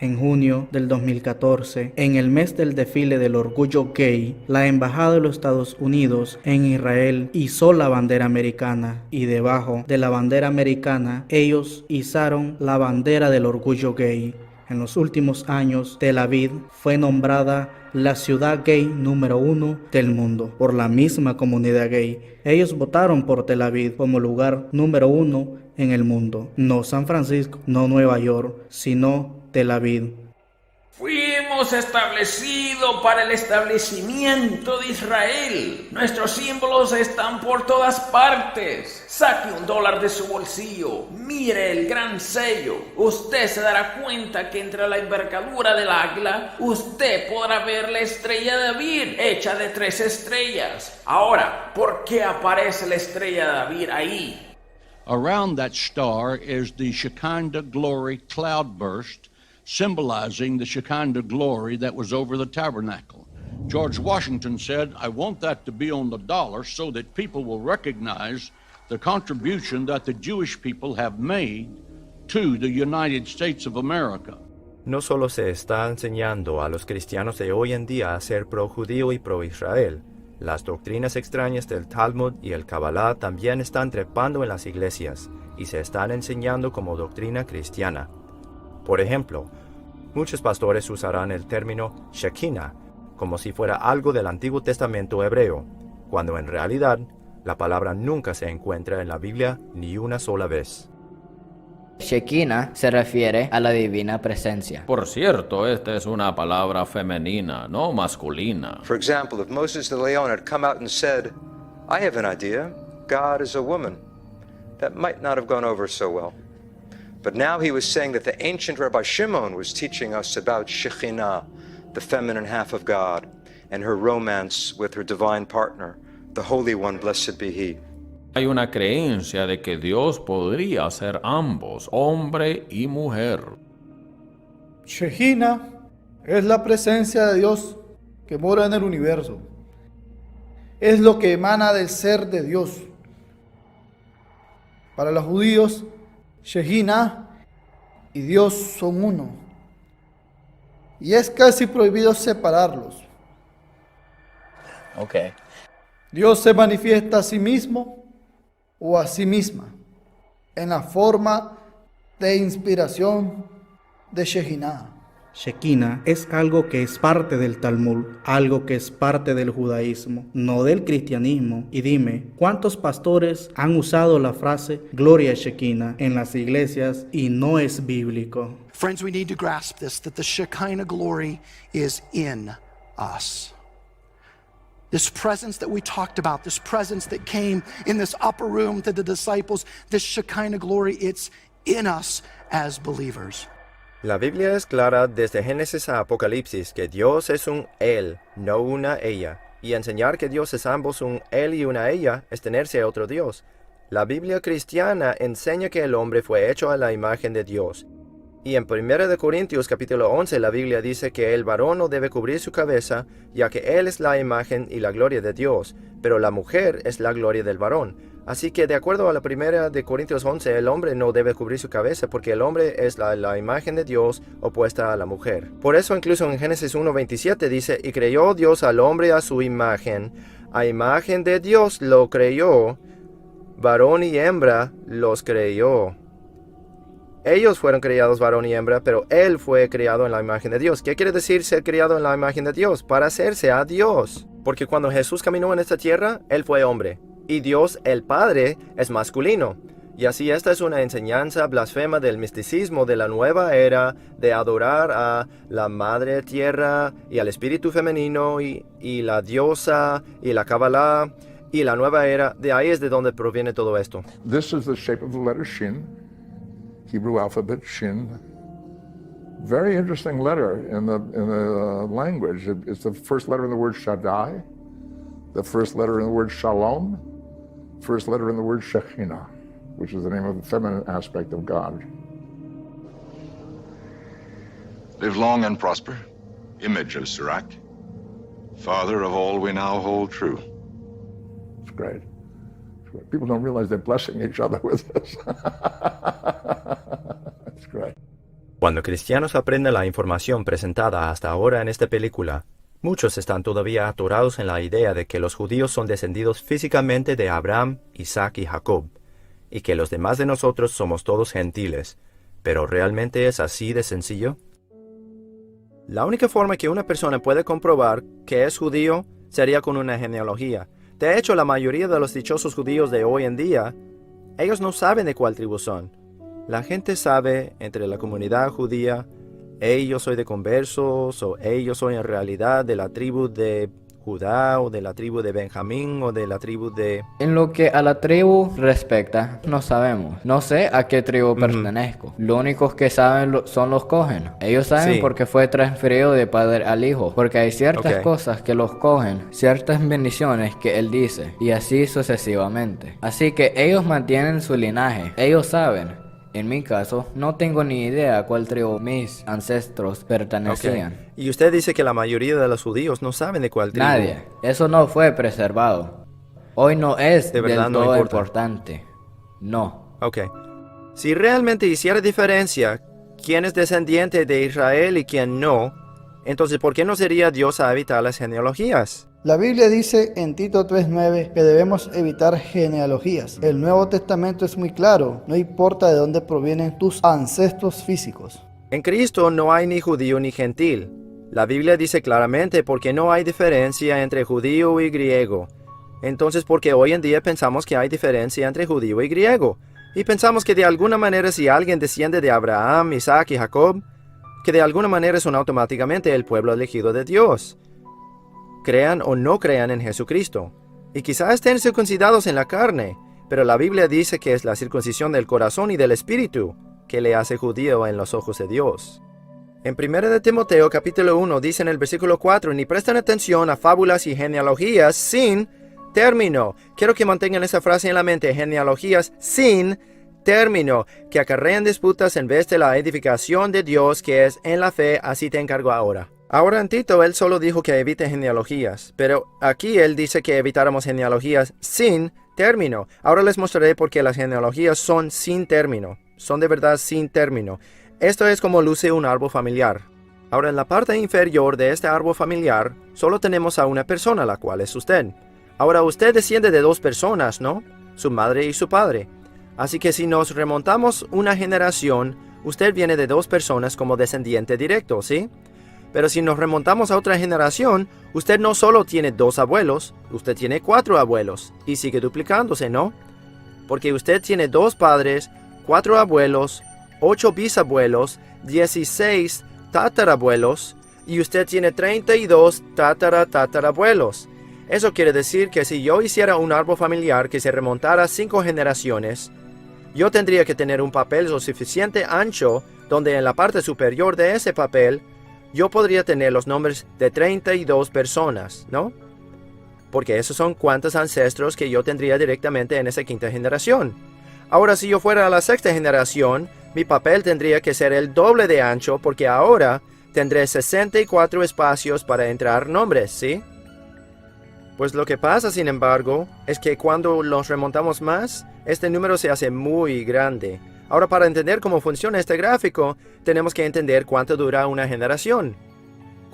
En junio del 2014, en el mes del desfile del orgullo gay, la Embajada de los Estados Unidos en Israel izó la bandera americana y debajo de la bandera americana ellos izaron la bandera del orgullo gay. En los últimos años, Tel Aviv fue nombrada la ciudad gay número 1 del mundo por la misma comunidad gay. Ellos votaron por Tel Aviv como lugar número 1 en el mundo. No San Francisco, no Nueva York, sino Tel Aviv. Fuimos establecidos para el establecimiento de Israel. Nuestros símbolos están por todas partes. Saque $1 de su bolsillo. Mire el gran sello. Usted se dará cuenta que entre la envergadura del águila, usted podrá ver la estrella de David, hecha de 3 estrellas. Ahora, ¿por qué aparece la estrella de David ahí? Around that star is the Shekinah glory cloudburst, symbolizing the Shekinah glory that was over the tabernacle. George Washington said, I want that to be on the dollar so that people will recognize the contribution that the Jewish people have made to the United States of America. No solo se está enseñando a los cristianos de hoy en día a ser pro-judío y pro-Israel. Las doctrinas extrañas del Talmud y el Kabbalah también están trepando en las iglesias y se están enseñando como doctrina cristiana. Por ejemplo, muchos pastores usarán el término Shekinah como si fuera algo del Antiguo Testamento hebreo, cuando en realidad la palabra nunca se encuentra en la Biblia ni una sola vez. Shekinah se refiere a la divina presencia. Por cierto, esta es una palabra femenina, no masculina. For example, if Moses de Leon had come out and said, I have an idea, God is a woman, that might not have gone over so well. But now he was saying that the ancient Rabbi Shimon was teaching us about Shekhinah, the feminine half of God, and her romance with her divine partner, the Holy One, blessed be He. Hay una creencia de que Dios podría ser ambos, hombre y mujer. Shekinah es la presencia de Dios que mora en el universo. Es lo que emana del ser de Dios. Para los judíos, Shekinah y Dios son uno. Y es casi prohibido separarlos. Okay. Dios se manifiesta a sí mismo o a sí misma, en la forma de inspiración de Shejinah. Shekinah es algo que es parte del Talmud, algo que es parte del judaísmo, no del cristianismo. Y dime, ¿cuántos pastores han usado la frase Gloria a Shekinah en las iglesias y no es bíblico? Friends, we need to grasp this, that the Shekinah glory is in us. This presence that we talked about, this presence that came in this upper room to the disciples, this Shekinah glory, it's in us as believers. La Biblia es clara desde Génesis a Apocalipsis que Dios es un Él, no una ella. Y enseñar que Dios es ambos un Él y una ella es tenerse a otro Dios. La Biblia cristiana enseña que el hombre fue hecho a la imagen de Dios. Y en 1 Corintios capítulo 11 la Biblia dice que el varón no debe cubrir su cabeza, ya que él es la imagen y la gloria de Dios, pero la mujer es la gloria del varón. Así que de acuerdo a la 1 Corintios 11, el hombre no debe cubrir su cabeza porque el hombre es la imagen de Dios opuesta a la mujer. Por eso incluso en Génesis 1:27 dice, y creó Dios al hombre a su imagen, a imagen de Dios lo creó, varón y hembra los creó. Ellos fueron creados varón y hembra, pero él fue creado en la imagen de Dios. ¿Qué quiere decir ser creado en la imagen de Dios? Para hacerse a Dios. Porque cuando Jesús caminó en esta tierra, él fue hombre. Y Dios, el Padre, es masculino. Y así esta es una enseñanza blasfema del misticismo de la nueva era, de adorar a la Madre Tierra y al Espíritu Femenino y la diosa y la Kabbalah y la nueva era. De ahí es de donde proviene todo esto. This is the shape of the letter Shin, Hebrew alphabet Shin. Very interesting letter in the language. It's the first letter in the word Shaddai, the first letter in the word Shalom, first letter in the word Shekinah, which is the name of the feminine aspect of God. Live long and prosper, image of Sirach, father of all we now hold true. It's great. People don't realize they're blessing each other with this. It's great. Cuando cristianos aprenden la información presentada hasta ahora en esta película, muchos están todavía atorados en la idea de que los judíos son descendidos físicamente de Abraham, Isaac y Jacob, y que los demás de nosotros somos todos gentiles. ¿Pero realmente es así de sencillo? La única forma que una persona puede comprobar que es judío sería con una genealogía. De hecho, la mayoría de los dichosos judíos de hoy en día, ellos no saben de cuál tribu son. La gente sabe entre la comunidad judía, yo soy de conversos, o yo soy en realidad de la tribu de Judá, o de la tribu de Benjamín, o de la tribu de... En lo que a la tribu respecta, no sabemos. No sé a qué tribu pertenezco. Lo único que saben son los Cohen. Ellos saben porque fue transferido de padre al hijo. Porque hay ciertas cosas que los Cohen, ciertas bendiciones que él dice, y así sucesivamente. Así que ellos mantienen su linaje. Ellos saben. En mi caso, no tengo ni idea a cuál tribu mis ancestros pertenecían. Y usted dice que la mayoría de los judíos no saben de cuál tribu. Nadie. Eso no fue preservado. Hoy no es de verdad del todo importante. No. Ok. Si realmente hiciera diferencia quién es descendiente de Israel y quién no, entonces ¿por qué no sería Dios a evitar las genealogías? La Biblia dice en Tito 3:9 que debemos evitar genealogías. El Nuevo Testamento es muy claro, no importa de dónde provienen tus ancestros físicos. En Cristo no hay ni judío ni gentil. La Biblia dice claramente porque no hay diferencia entre judío y griego. Entonces, ¿por qué hoy en día pensamos que hay diferencia entre judío y griego? Y pensamos que de alguna manera si alguien desciende de Abraham, Isaac y Jacob, que de alguna manera son automáticamente el pueblo elegido de Dios. Crean o no crean en Jesucristo. Y quizás estén circuncidados en la carne, pero la Biblia dice que es la circuncisión del corazón y del espíritu que le hace judío en los ojos de Dios. En 1 de Timoteo capítulo 1 dice en el versículo 4, ni prestan atención a fábulas y genealogías sin término. Quiero que mantengan esa frase en la mente, genealogías sin término, que acarrean disputas en vez de la edificación de Dios que es en la fe, así te encargo ahora. Ahora en Tito él solo dijo que evite genealogías, pero aquí él dice que evitáramos genealogías sin término. Ahora les mostraré por qué las genealogías son sin término, son de verdad sin término. Esto es como luce un árbol familiar. Ahora en la parte inferior de este árbol familiar solo tenemos a una persona, la cual es usted. Ahora usted desciende de dos personas, ¿no? su madre y su padre. Así que si nos remontamos una generación, usted viene de 2 personas como descendiente directo, ¿sí? Pero si nos remontamos a otra generación, usted no solo tiene 2 abuelos, usted tiene 4 abuelos, y sigue duplicándose, ¿no? Porque usted tiene 2 padres, 4 abuelos, 8 bisabuelos, 16 tatarabuelos, y usted tiene 32 tatarabuelos. Eso quiere decir que si yo hiciera un árbol familiar que se remontara a 5 generaciones, yo tendría que tener un papel lo suficiente ancho donde en la parte superior de ese papel yo podría tener los nombres de 32 personas, ¿no? Porque esos son cuántos ancestros que yo tendría directamente en esa 5ª generación. Ahora, si yo fuera a la 6ª generación, mi papel tendría que ser el doble de ancho porque ahora tendré 64 espacios para entrar nombres, ¿sí? Pues lo que pasa, sin embargo, es que cuando los remontamos más, este número se hace muy grande. Ahora, para entender cómo funciona este gráfico, tenemos que entender cuánto dura una generación.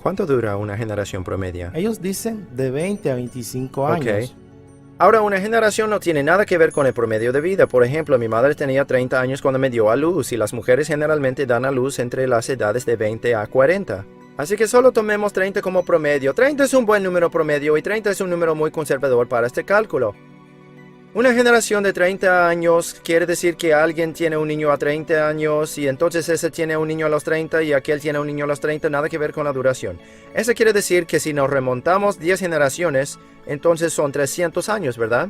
¿Cuánto dura una generación promedio? Ellos dicen de 20 a 25 años. Ok. Ahora, una generación no tiene nada que ver con el promedio de vida. Por ejemplo, mi madre tenía 30 años cuando me dio a luz y las mujeres generalmente dan a luz entre las edades de 20 a 40. Así que solo tomemos 30 como promedio. 30 es un buen número promedio y 30 es un número muy conservador para este cálculo. Una generación de 30 años quiere decir que alguien tiene un niño a 30 años y entonces ese tiene un niño a los 30 y aquel tiene un niño a los 30, nada que ver con la duración. Eso quiere decir que si nos remontamos 10 generaciones, entonces son 300 años, ¿verdad?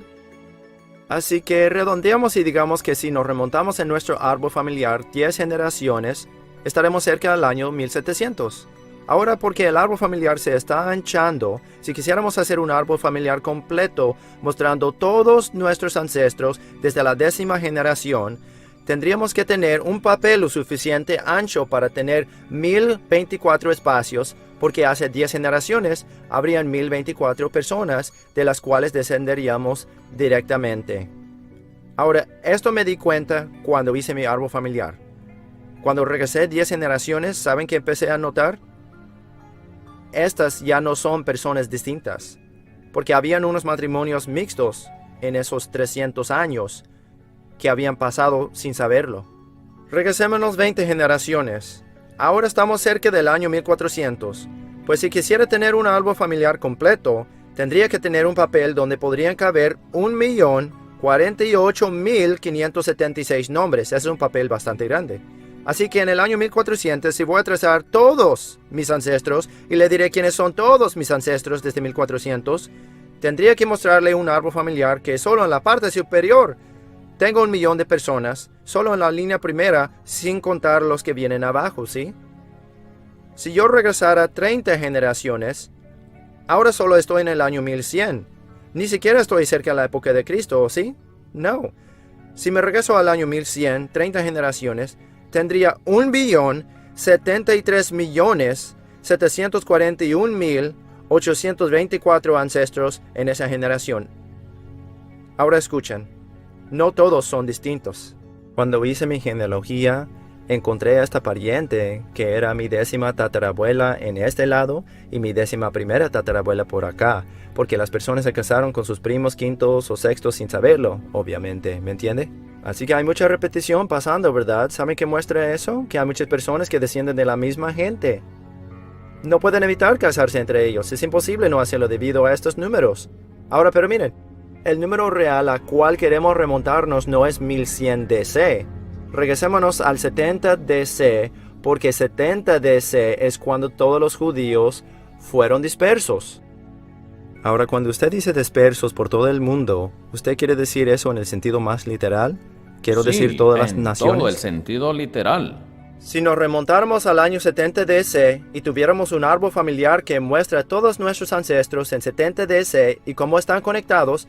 Así que redondeamos y digamos que si nos remontamos en nuestro árbol familiar 10 generaciones, estaremos cerca del año 1700. Ahora, porque el árbol familiar se está anchando, si quisiéramos hacer un árbol familiar completo mostrando todos nuestros ancestros desde la 10ª generación, tendríamos que tener un papel lo suficiente ancho para tener 1024 espacios, porque hace 10 generaciones habrían 1024 personas de las cuales descenderíamos directamente. Ahora, esto me di cuenta cuando hice mi árbol familiar. Cuando regresé 10 generaciones, ¿saben qué empecé a notar? Estas ya no son personas distintas, porque habían unos matrimonios mixtos en esos 300 años que habían pasado sin saberlo. Regresémonos 20 generaciones. Ahora estamos cerca del año 1400. Pues si quisiera tener un árbol familiar completo, tendría que tener un papel donde podrían caber 1.048.576 nombres. Ese es un papel bastante grande. Así que en el año 1400, si voy a trazar todos mis ancestros y le diré quiénes son todos mis ancestros desde 1400, tendría que mostrarle un árbol familiar que solo en la parte superior tengo 1 millón de personas, solo en la línea primera, sin contar los que vienen abajo, ¿sí? Si yo regresara 30 generaciones, ahora solo estoy en el año 1100. Ni siquiera estoy cerca de la época de Cristo, ¿sí? No. Si me regreso al año 1100, 30 generaciones, tendría 1.073.741.824 ancestros en esa generación. Ahora escuchen, no todos son distintos. Cuando hice mi genealogía, encontré a esta pariente que era mi 10ª tatarabuela en este lado y mi 11ª tatarabuela por acá, porque las personas se casaron con sus primos 5º o 6º sin saberlo, obviamente, ¿me entiende? Así que hay mucha repetición pasando, ¿verdad? ¿Saben qué muestra eso? Que hay muchas personas que descienden de la misma gente. No pueden evitar casarse entre ellos. Es imposible no hacerlo debido a estos números. Ahora, pero miren, el número real a cual queremos remontarnos no es 1100 DC. Regresémonos al 70 DC, porque 70 DC es cuando todos los judíos fueron dispersos. Ahora, cuando usted dice dispersos por todo el mundo, ¿usted quiere decir eso en el sentido más literal? Quiero decir todas las naciones. Todo el sentido literal. Si nos remontáramos al año 70 DC y tuviéramos un árbol familiar que muestra todos nuestros ancestros en 70 DC y cómo están conectados,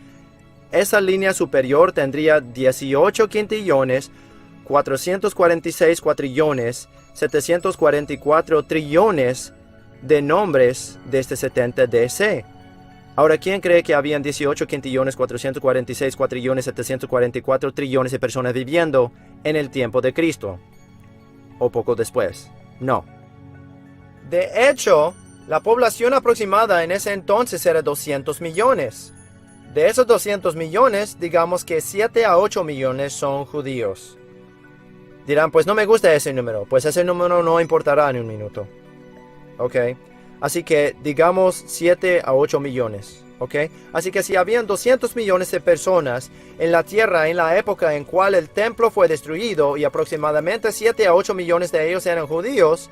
esa línea superior tendría 18 quintillones, 446 cuatrillones, 744 trillones de nombres desde 70 DC. Ahora, ¿quién cree que habían 18 quintillones, 446 cuatrillones, 744 trillones de personas viviendo en el tiempo de Cristo? ¿O poco después? No. De hecho, la población aproximada en ese entonces era 200 millones. De esos 200 millones, digamos que 7 a 8 millones son judíos. Dirán, pues no me gusta ese número. Pues ese número no importará en un minuto. ¿Ok? Así que digamos 7 a 8 millones. ¿Ok? Así que si habían 200 millones de personas en la tierra en la época en cual el templo fue destruido y aproximadamente 7 a 8 millones de ellos eran judíos,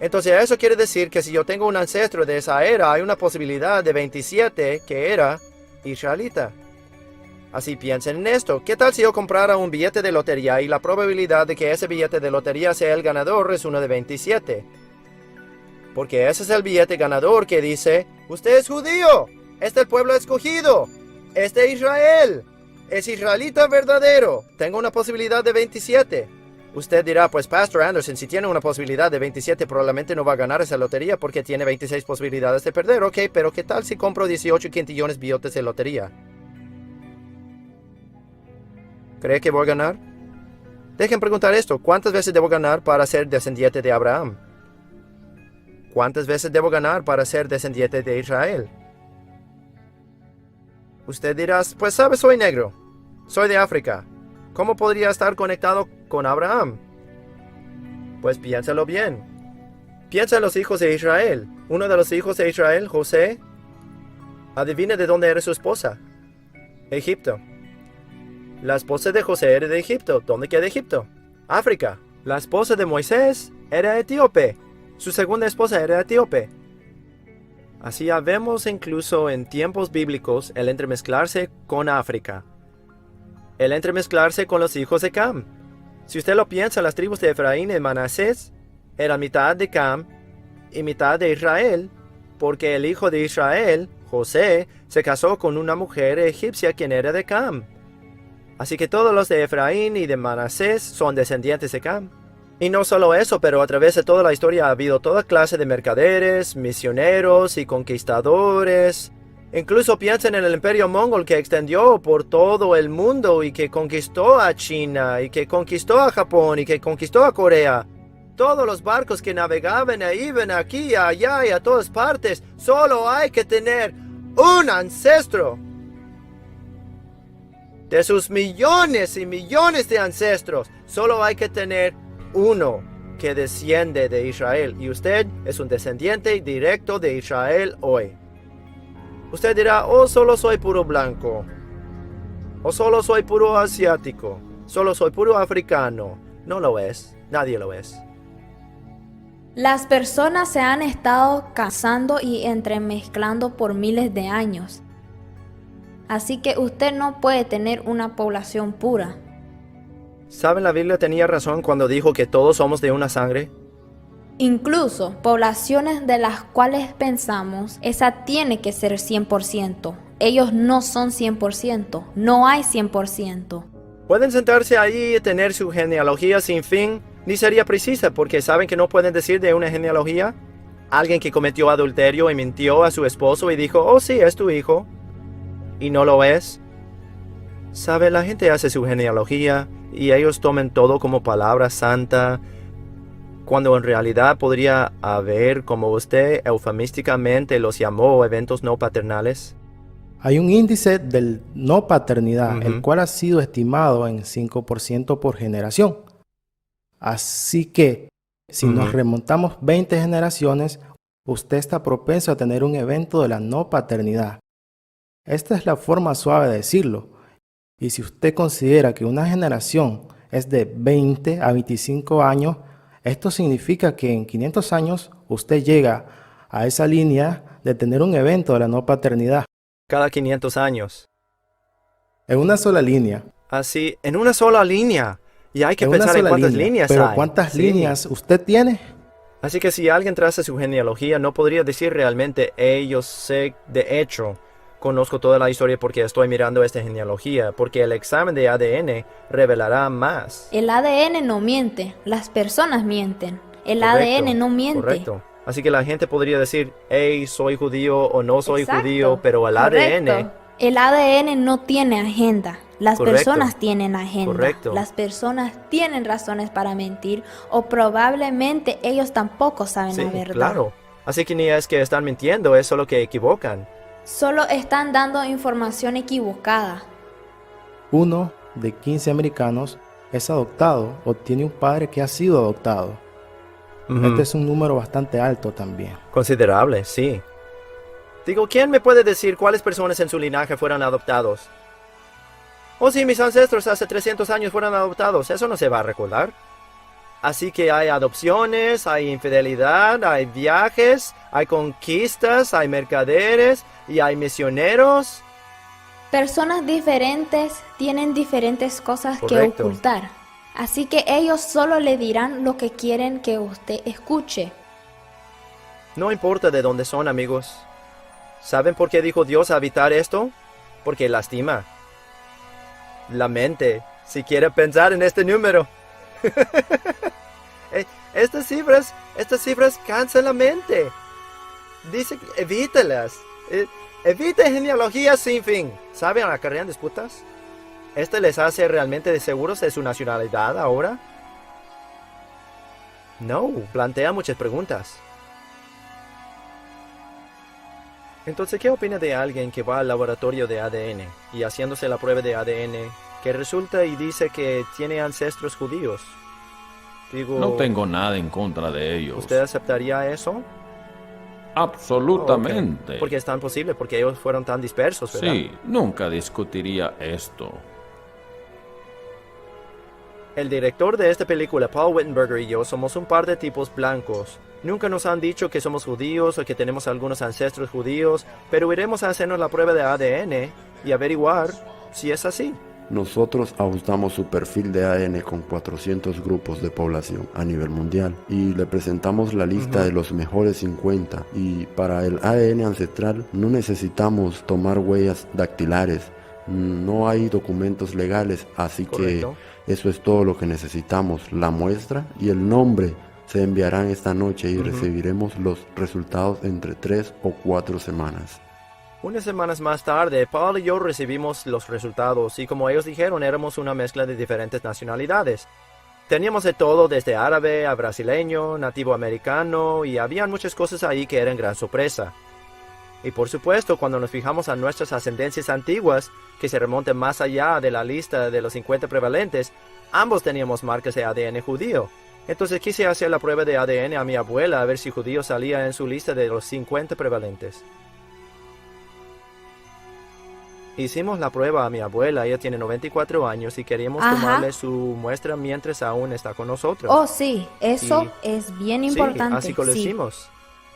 entonces eso quiere decir que si yo tengo un ancestro de esa era, hay una posibilidad de 27 que era israelita. Así piensen en esto. ¿Qué tal si yo comprara un billete de lotería y la probabilidad de que ese billete de lotería sea el ganador es uno de 27? Porque ese es el billete ganador que dice, usted es judío, es del pueblo escogido, es de Israel, es israelita verdadero, tengo una posibilidad de 27. Usted dirá, pues Pastor Anderson, si tiene una posibilidad de 27 probablemente no va a ganar esa lotería porque tiene 26 posibilidades de perder. Ok, pero ¿qué tal si compro 18 quintillones billetes de lotería? ¿Cree que voy a ganar? Dejen preguntar esto. ¿Cuántas veces debo ganar para ser descendiente de Abraham? ¿Cuántas veces debo ganar para ser descendiente de Israel? Usted dirá, pues sabes, soy negro. Soy de África. ¿Cómo podría estar conectado con Abraham? Pues piénsalo bien. Piensa en los hijos de Israel. Uno de los hijos de Israel, José, adivine de dónde era su esposa. Egipto. La esposa de José era de Egipto. ¿Dónde queda Egipto? África. La esposa de Moisés era etíope. Su segunda esposa era etíope. Así ya vemos incluso en tiempos bíblicos el entremezclarse con África. El entremezclarse con los hijos de Cam. Si usted lo piensa, las tribus de Efraín y Manasés eran mitad de Cam y mitad de Israel, porque el hijo de Israel, José, se casó con una mujer egipcia quien era de Cam. Así que todos los de Efraín y de Manasés son descendientes de Cam. Y no solo eso, pero a través de toda la historia ha habido toda clase de mercaderes, misioneros y conquistadores. Incluso piensen en el imperio mongol que extendió por todo el mundo y que conquistó a China y que conquistó a Japón y que conquistó a Corea. Todos los barcos que navegaban e iban aquí, allá y a todas partes. Solo hay que tener un ancestro. De sus millones y millones de ancestros, solo hay que tener uno que desciende de Israel. Y usted es un descendiente directo de Israel hoy. Usted dirá, oh, solo soy puro blanco. O solo soy puro asiático. Solo soy puro africano. No lo es. Nadie lo es. Las personas se han estado casando y entremezclando por miles de años. Así que usted no puede tener una población pura. ¿Saben? La Biblia tenía razón cuando dijo que todos somos de una sangre. Incluso poblaciones de las cuales pensamos, esa tiene que ser 100%. Ellos no son 100%. No hay 100%. Pueden sentarse ahí y tener su genealogía sin fin. Ni sería precisa porque saben que no pueden decir de una genealogía. Alguien que cometió adulterio y mintió a su esposo y dijo, oh sí, es tu hijo. Y no lo es. ¿Sabe? La gente hace su genealogía y ellos toman todo como palabra santa, cuando en realidad podría haber, como usted eufemísticamente los llamó, eventos no paternales. Hay un índice de no paternidad, el cual ha sido estimado en 5% por generación. Así que, si nos remontamos 20 generaciones, usted está propenso a tener un evento de la no paternidad. Esta es la forma suave de decirlo. Y si usted considera que una generación es de 20 a 25 años, esto significa que en 500 años usted llega a esa línea de tener un evento de la no paternidad. Cada 500 años. En una sola línea. Así, en una sola línea. Y hay que pensar en cuántas líneas pero hay. ¿cuántas líneas usted tiene? Así que si alguien traza su genealogía, no podría decir realmente, yo sé, de hecho, conozco toda la historia porque estoy mirando esta genealogía, porque el examen de ADN revelará más. El ADN no miente, las personas mienten. El ADN no miente. Correcto. Así que la gente podría decir, soy judío o no soy judío, pero el ADN... El ADN no tiene agenda. Las personas tienen agenda. Correcto. Las personas tienen razones para mentir o probablemente ellos tampoco saben la verdad. Claro. Así que ni es que están mintiendo, es solo que equivocan. Solo están dando información equivocada. 1 de 15 americanos es adoptado o tiene un padre que ha sido adoptado. Este es un número bastante alto también. Considerable, sí. Digo, ¿quién me puede decir cuáles personas en su linaje fueron adoptados? O si mis ancestros hace 300 años fueron adoptados, eso no se va a recordar. Así que hay adopciones, hay infidelidad, hay viajes, hay conquistas, hay mercaderes y hay misioneros. Personas diferentes tienen diferentes cosas Correcto. que ocultar. Así que ellos solo le dirán lo que quieren que usted escuche. No importa de dónde son, amigos. ¿Saben por qué dijo Dios habitar esto? Porque lastima la mente si quiere pensar en este número. Estas cifras cansan la mente. Dice, evítelas. Evite genealogías sin fin. ¿Saben acarrean disputas? ¿Este les hace realmente de seguros de su nacionalidad ahora? No, plantea muchas preguntas. Entonces, ¿qué opina de alguien que va al laboratorio de ADN y haciéndose la prueba de ADN que resulta y dice que tiene ancestros judíos? Digo, No tengo nada en contra de ellos. ¿usted aceptaría eso? Absolutamente. Ok, porque es tan posible, porque ellos fueron tan dispersos, ¿verdad? Sí, nunca discutiría esto. El director de esta película, Paul Wittenberger, y yo somos un par de tipos blancos. Nunca nos han dicho que somos judíos o que tenemos algunos ancestros judíos, pero iremos a hacernos la prueba de ADN y averiguar si es así. Nosotros ajustamos su perfil de ADN con 400 grupos de población a nivel mundial y le presentamos la lista de los mejores 50, y para el ADN ancestral no necesitamos tomar huellas dactilares, no hay documentos legales, así Correcto. que eso es todo lo que necesitamos. La muestra y el nombre se enviarán esta noche y recibiremos los resultados entre 3 o 4 semanas. Unas semanas más tarde, Paul y yo recibimos los resultados y como ellos dijeron, éramos una mezcla de diferentes nacionalidades. Teníamos de todo, desde árabe a brasileño, nativo americano, y habían muchas cosas ahí que eran gran sorpresa. Y por supuesto, cuando nos fijamos a nuestras ascendencias antiguas, que se remontan más allá de la lista de los 50 prevalentes, ambos teníamos marcas de ADN judío. Entonces quise hacer la prueba de ADN a mi abuela a ver si judío salía en su lista de los 50 prevalentes. Hicimos la prueba a mi abuela, ella tiene 94 años y queríamos tomarle su muestra mientras aún está con nosotros. Oh, sí, eso es bien importante. Sí, así que lo sí. hicimos.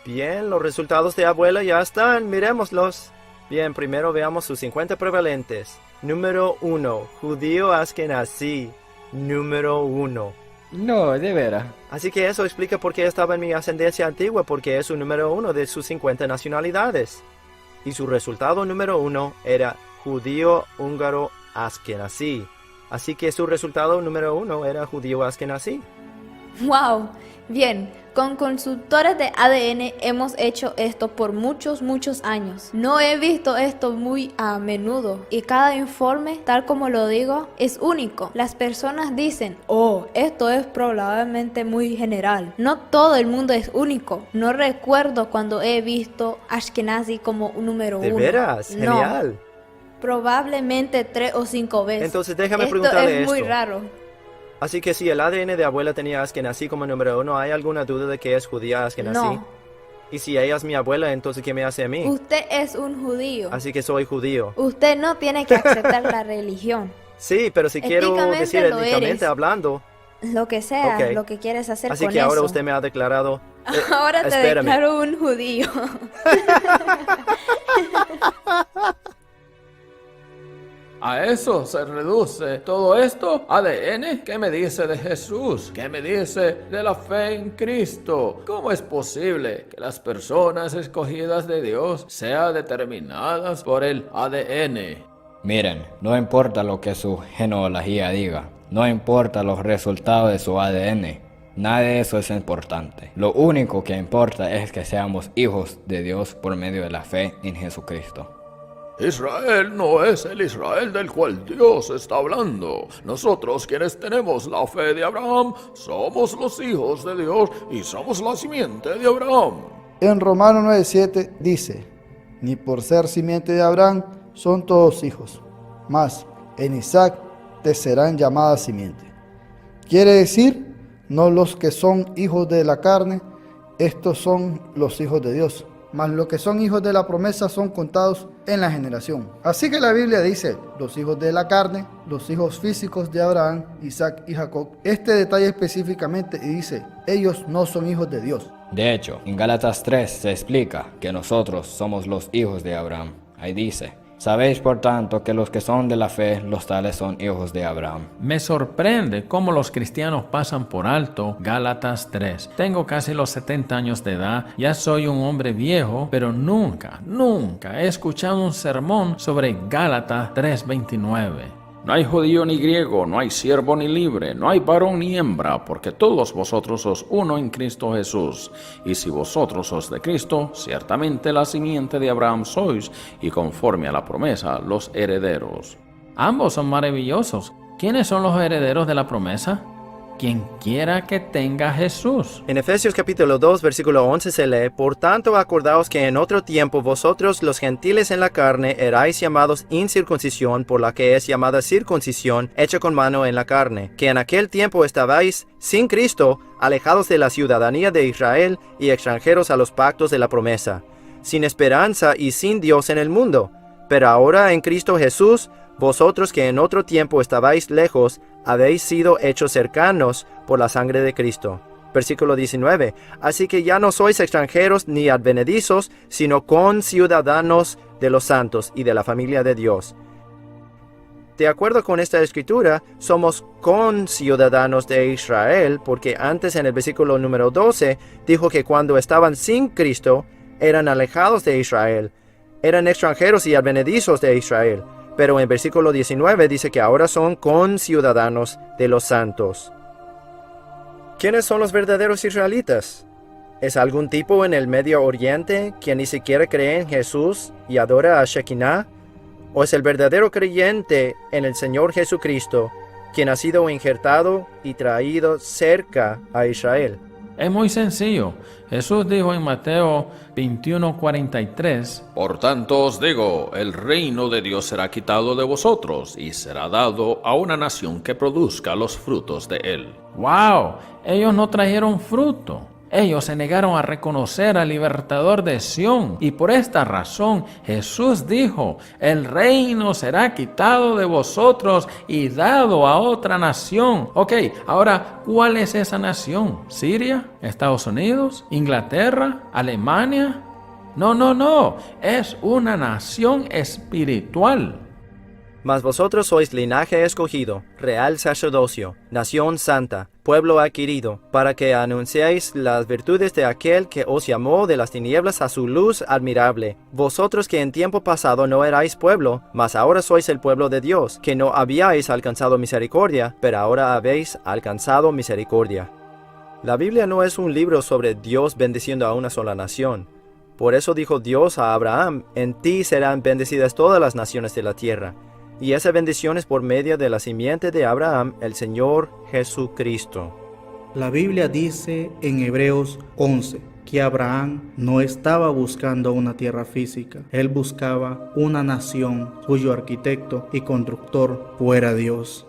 Bien, los resultados de abuela ya están, miremoslos. Bien, primero veamos sus 50 prevalentes. Número 1, judío askenazí. Número 1. No, de veras. Así que eso explica por qué estaba en mi ascendencia antigua, porque es su número 1 de sus 50 nacionalidades. Y su resultado número 1 era judío húngaro askenazí. Así que su resultado número 1 era judío askenazí. ¡Wow! Bien, con consultores de ADN hemos hecho esto por muchos años. No he visto esto muy a menudo y cada informe, tal como lo digo, es único. Las personas dicen, oh, esto es probablemente muy general. No todo el mundo es único. No recuerdo cuando he visto Ashkenazi como un número 1. ¿De veras? No, Genial. probablemente 3 o 5 veces. Entonces déjame esto preguntarle es muy esto. raro. Así que si el ADN de abuela tenía askenazí como número 1, ¿hay alguna duda de que es judía askenazí? No. Y si ella es mi abuela, entonces ¿qué me hace a mí? Usted es un judío. Así que soy judío. Usted no tiene que aceptar la religión. Sí, pero si quiero decir lo étnicamente eres. hablando. Lo que sea, Ok. lo que quieres hacer Así con que ahora eso. usted me ha declarado. Ahora te espérame. declaro un judío. ¿A eso se reduce todo esto? ¿ADN? ¿Qué me dice de Jesús? ¿Qué me dice de la fe en Cristo? ¿Cómo es posible que las personas escogidas de Dios sean determinadas por el ADN? Miren, no importa lo que su genealogía diga, no importa los resultados de su ADN, nada de eso es importante. Lo único que importa es que seamos hijos de Dios por medio de la fe en Jesucristo. Israel no es el Israel del cual Dios está hablando. Nosotros, quienes tenemos la fe de Abraham, somos los hijos de Dios y somos la simiente de Abraham. En Romanos 9:7 dice, ni por ser simiente de Abraham son todos hijos, mas en Isaac te serán llamadas simiente. Quiere decir, no los que son hijos de la carne, estos son los hijos de Dios, mas los que son hijos de la promesa son contados en la generación. Así que la Biblia dice, los hijos de la carne, los hijos físicos de Abraham, Isaac y Jacob. Este detalle específicamente y dice, ellos no son hijos de Dios. De hecho, en Gálatas 3 se explica que nosotros somos los hijos de Abraham. Ahí dice, sabéis por tanto que los que son de la fe, los tales son hijos de Abraham. Me sorprende cómo los cristianos pasan por alto Gálatas 3. Tengo casi los 70 años de edad, ya soy un hombre viejo, pero nunca he escuchado un sermón sobre Gálatas 3:29. No hay judío ni griego, no hay siervo ni libre, no hay varón ni hembra, porque todos vosotros sois uno en Cristo Jesús. Y si vosotros sois de Cristo, ciertamente la simiente de Abraham sois, y conforme a la promesa, los herederos. Ambos son maravillosos. ¿Quiénes son los herederos de la promesa? Quien quiera que tenga a Jesús. En Efesios capítulo 2, versículo 11 se lee, por tanto acordaos que en otro tiempo vosotros los gentiles en la carne erais llamados incircuncisión por la que es llamada circuncisión hecha con mano en la carne, que en aquel tiempo estabais sin Cristo, alejados de la ciudadanía de Israel y extranjeros a los pactos de la promesa, sin esperanza y sin Dios en el mundo. Pero ahora en Cristo Jesús, vosotros que en otro tiempo estabais lejos, habéis sido hechos cercanos por la sangre de Cristo. Versículo 19. Así que ya no sois extranjeros ni advenedizos, sino conciudadanos de los santos y de la familia de Dios. De acuerdo con esta escritura, somos conciudadanos de Israel, porque antes en el versículo número 12 dijo que cuando estaban sin Cristo, eran alejados de Israel, eran extranjeros y advenedizos de Israel. Pero en versículo 19 dice que ahora son conciudadanos de los santos. ¿Quiénes son los verdaderos israelitas? ¿Es algún tipo en el Medio Oriente quien ni siquiera cree en Jesús y adora a Shekinah? ¿O es el verdadero creyente en el Señor Jesucristo quien ha sido injertado y traído cerca a Israel? Es muy sencillo. Jesús dijo en Mateo 21:43, por tanto os digo, el reino de Dios será quitado de vosotros y será dado a una nación que produzca los frutos de él. ¡Wow! Ellos no trajeron fruto. Ellos se negaron a reconocer al libertador de Sión y por esta razón Jesús dijo, el reino será quitado de vosotros y dado a otra nación. Ok, ahora, ¿cuál es esa nación? ¿Siria? ¿Estados Unidos? ¿Inglaterra? ¿Alemania? No, es una nación espiritual. Mas vosotros sois linaje escogido, real sacerdocio, nación santa, pueblo adquirido, para que anunciéis las virtudes de aquel que os llamó de las tinieblas a su luz admirable. Vosotros que en tiempo pasado no erais pueblo, mas ahora sois el pueblo de Dios, que no habíais alcanzado misericordia, pero ahora habéis alcanzado misericordia. La Biblia no es un libro sobre Dios bendiciendo a una sola nación. Por eso dijo Dios a Abraham, en ti serán bendecidas todas las naciones de la tierra. Y esa bendición es por medio de la simiente de Abraham, el Señor Jesucristo. La Biblia dice en Hebreos 11 que Abraham no estaba buscando una tierra física. Él buscaba una nación cuyo arquitecto y constructor fuera Dios.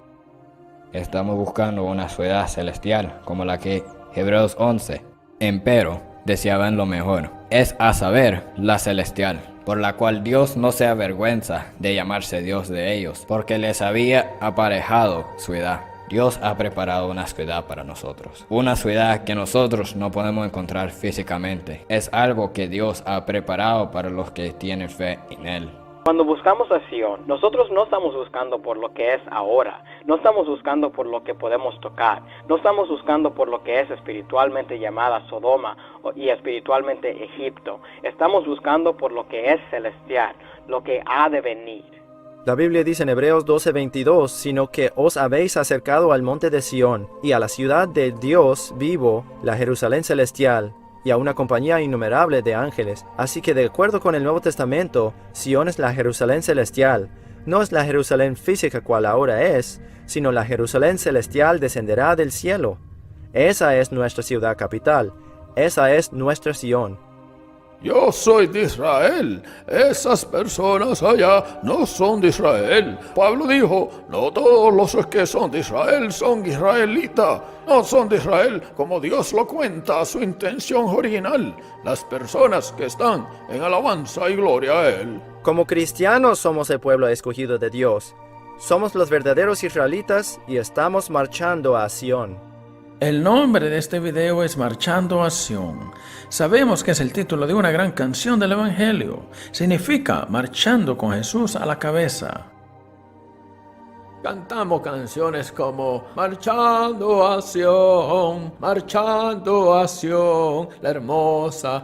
Estamos buscando una ciudad celestial como la que Hebreos 11. Empero deseaban lo mejor, es a saber, la celestial, por la cual Dios no se avergüenza de llamarse Dios de ellos, porque les había aparejado ciudad. Dios ha preparado una ciudad para nosotros, una ciudad que nosotros no podemos encontrar físicamente. Es algo que Dios ha preparado para los que tienen fe en Él. Cuando buscamos a Sion, nosotros no estamos buscando por lo que es ahora, no estamos buscando por lo que podemos tocar, no estamos buscando por lo que es espiritualmente llamada Sodoma y espiritualmente Egipto. Estamos buscando por lo que es celestial, lo que ha de venir. La Biblia dice en Hebreos 12:22, sino que os habéis acercado al monte de Sión y a la ciudad de Dios vivo, la Jerusalén celestial, y a una compañía innumerable de ángeles. Así que de acuerdo con el Nuevo Testamento, Sión es la Jerusalén celestial. No es la Jerusalén física cual ahora es, sino la Jerusalén celestial descenderá del cielo. Esa es nuestra ciudad capital. Esa es nuestra Sión. Yo soy de Israel. Esas personas allá no son de Israel. Pablo dijo, no todos los que son de Israel son israelitas. No son de Israel como Dios lo cuenta a su intención original. Las personas que están en alabanza y gloria a Él. Como cristianos somos el pueblo escogido de Dios. Somos los verdaderos israelitas y estamos marchando a Sión. El nombre de este video es Marchando a Sión. Sabemos que es el título de una gran canción del Evangelio. Significa marchando con Jesús a la cabeza. Cantamos canciones como Marchando a Sión, la hermosa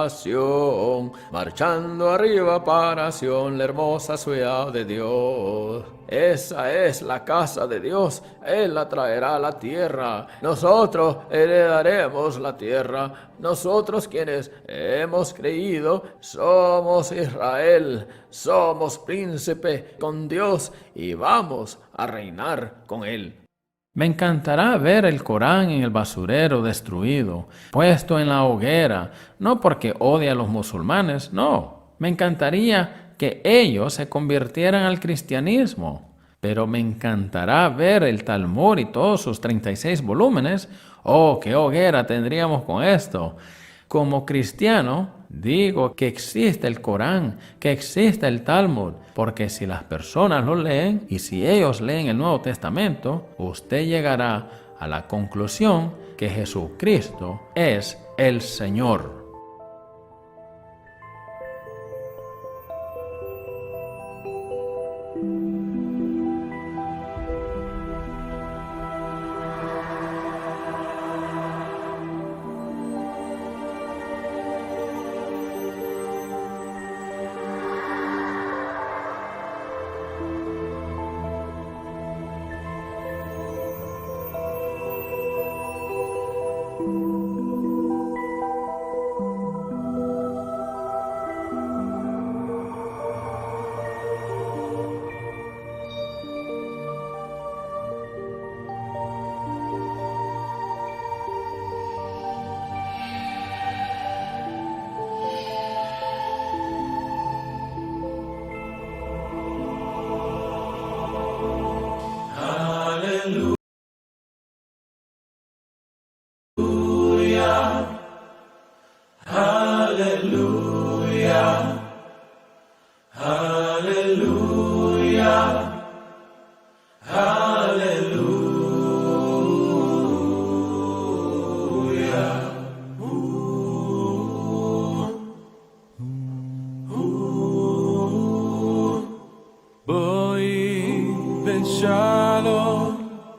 Sión, marchando arriba para Sión, la hermosa ciudad de Dios. Esa es la casa de Dios, Él la traerá a la tierra, nosotros heredaremos la tierra, nosotros quienes hemos creído somos Israel, somos príncipe con Dios y vamos a reinar con Él. Me encantará ver el Corán en el basurero destruido, puesto en la hoguera, no porque odie a los musulmanes, no, me encantaría que ellos se convirtieran al cristianismo. Pero me encantará ver el Talmud y todos sus 36 volúmenes. ¡Oh, qué hoguera tendríamos con esto! Como cristiano, digo que existe el Corán, que existe el Talmud, porque si las personas lo leen y si ellos leen el Nuevo Testamento, usted llegará a la conclusión que Jesucristo es el Señor.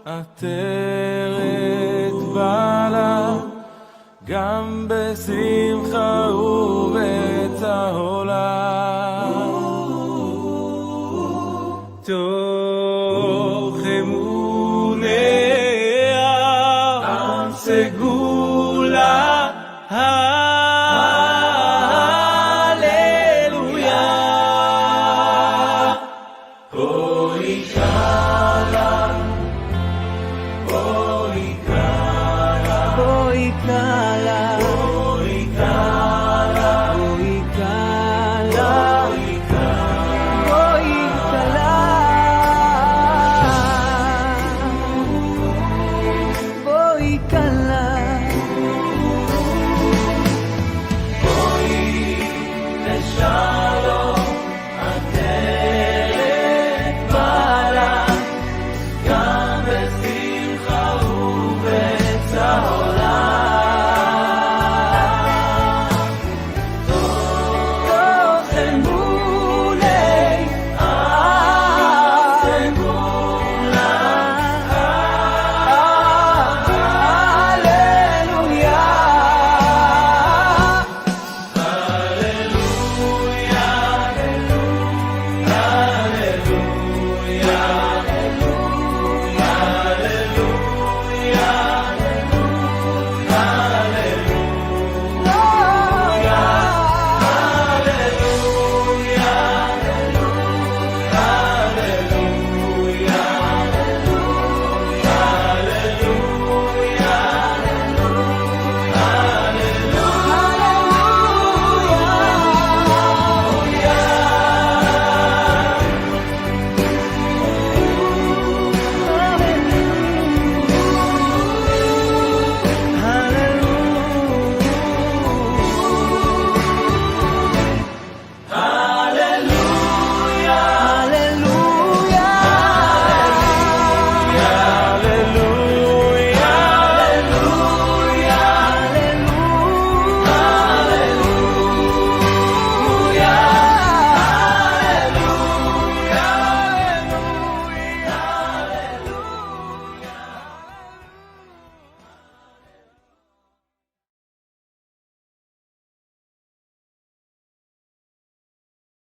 עטרת בעלה, גם בשמחה ובצהולה.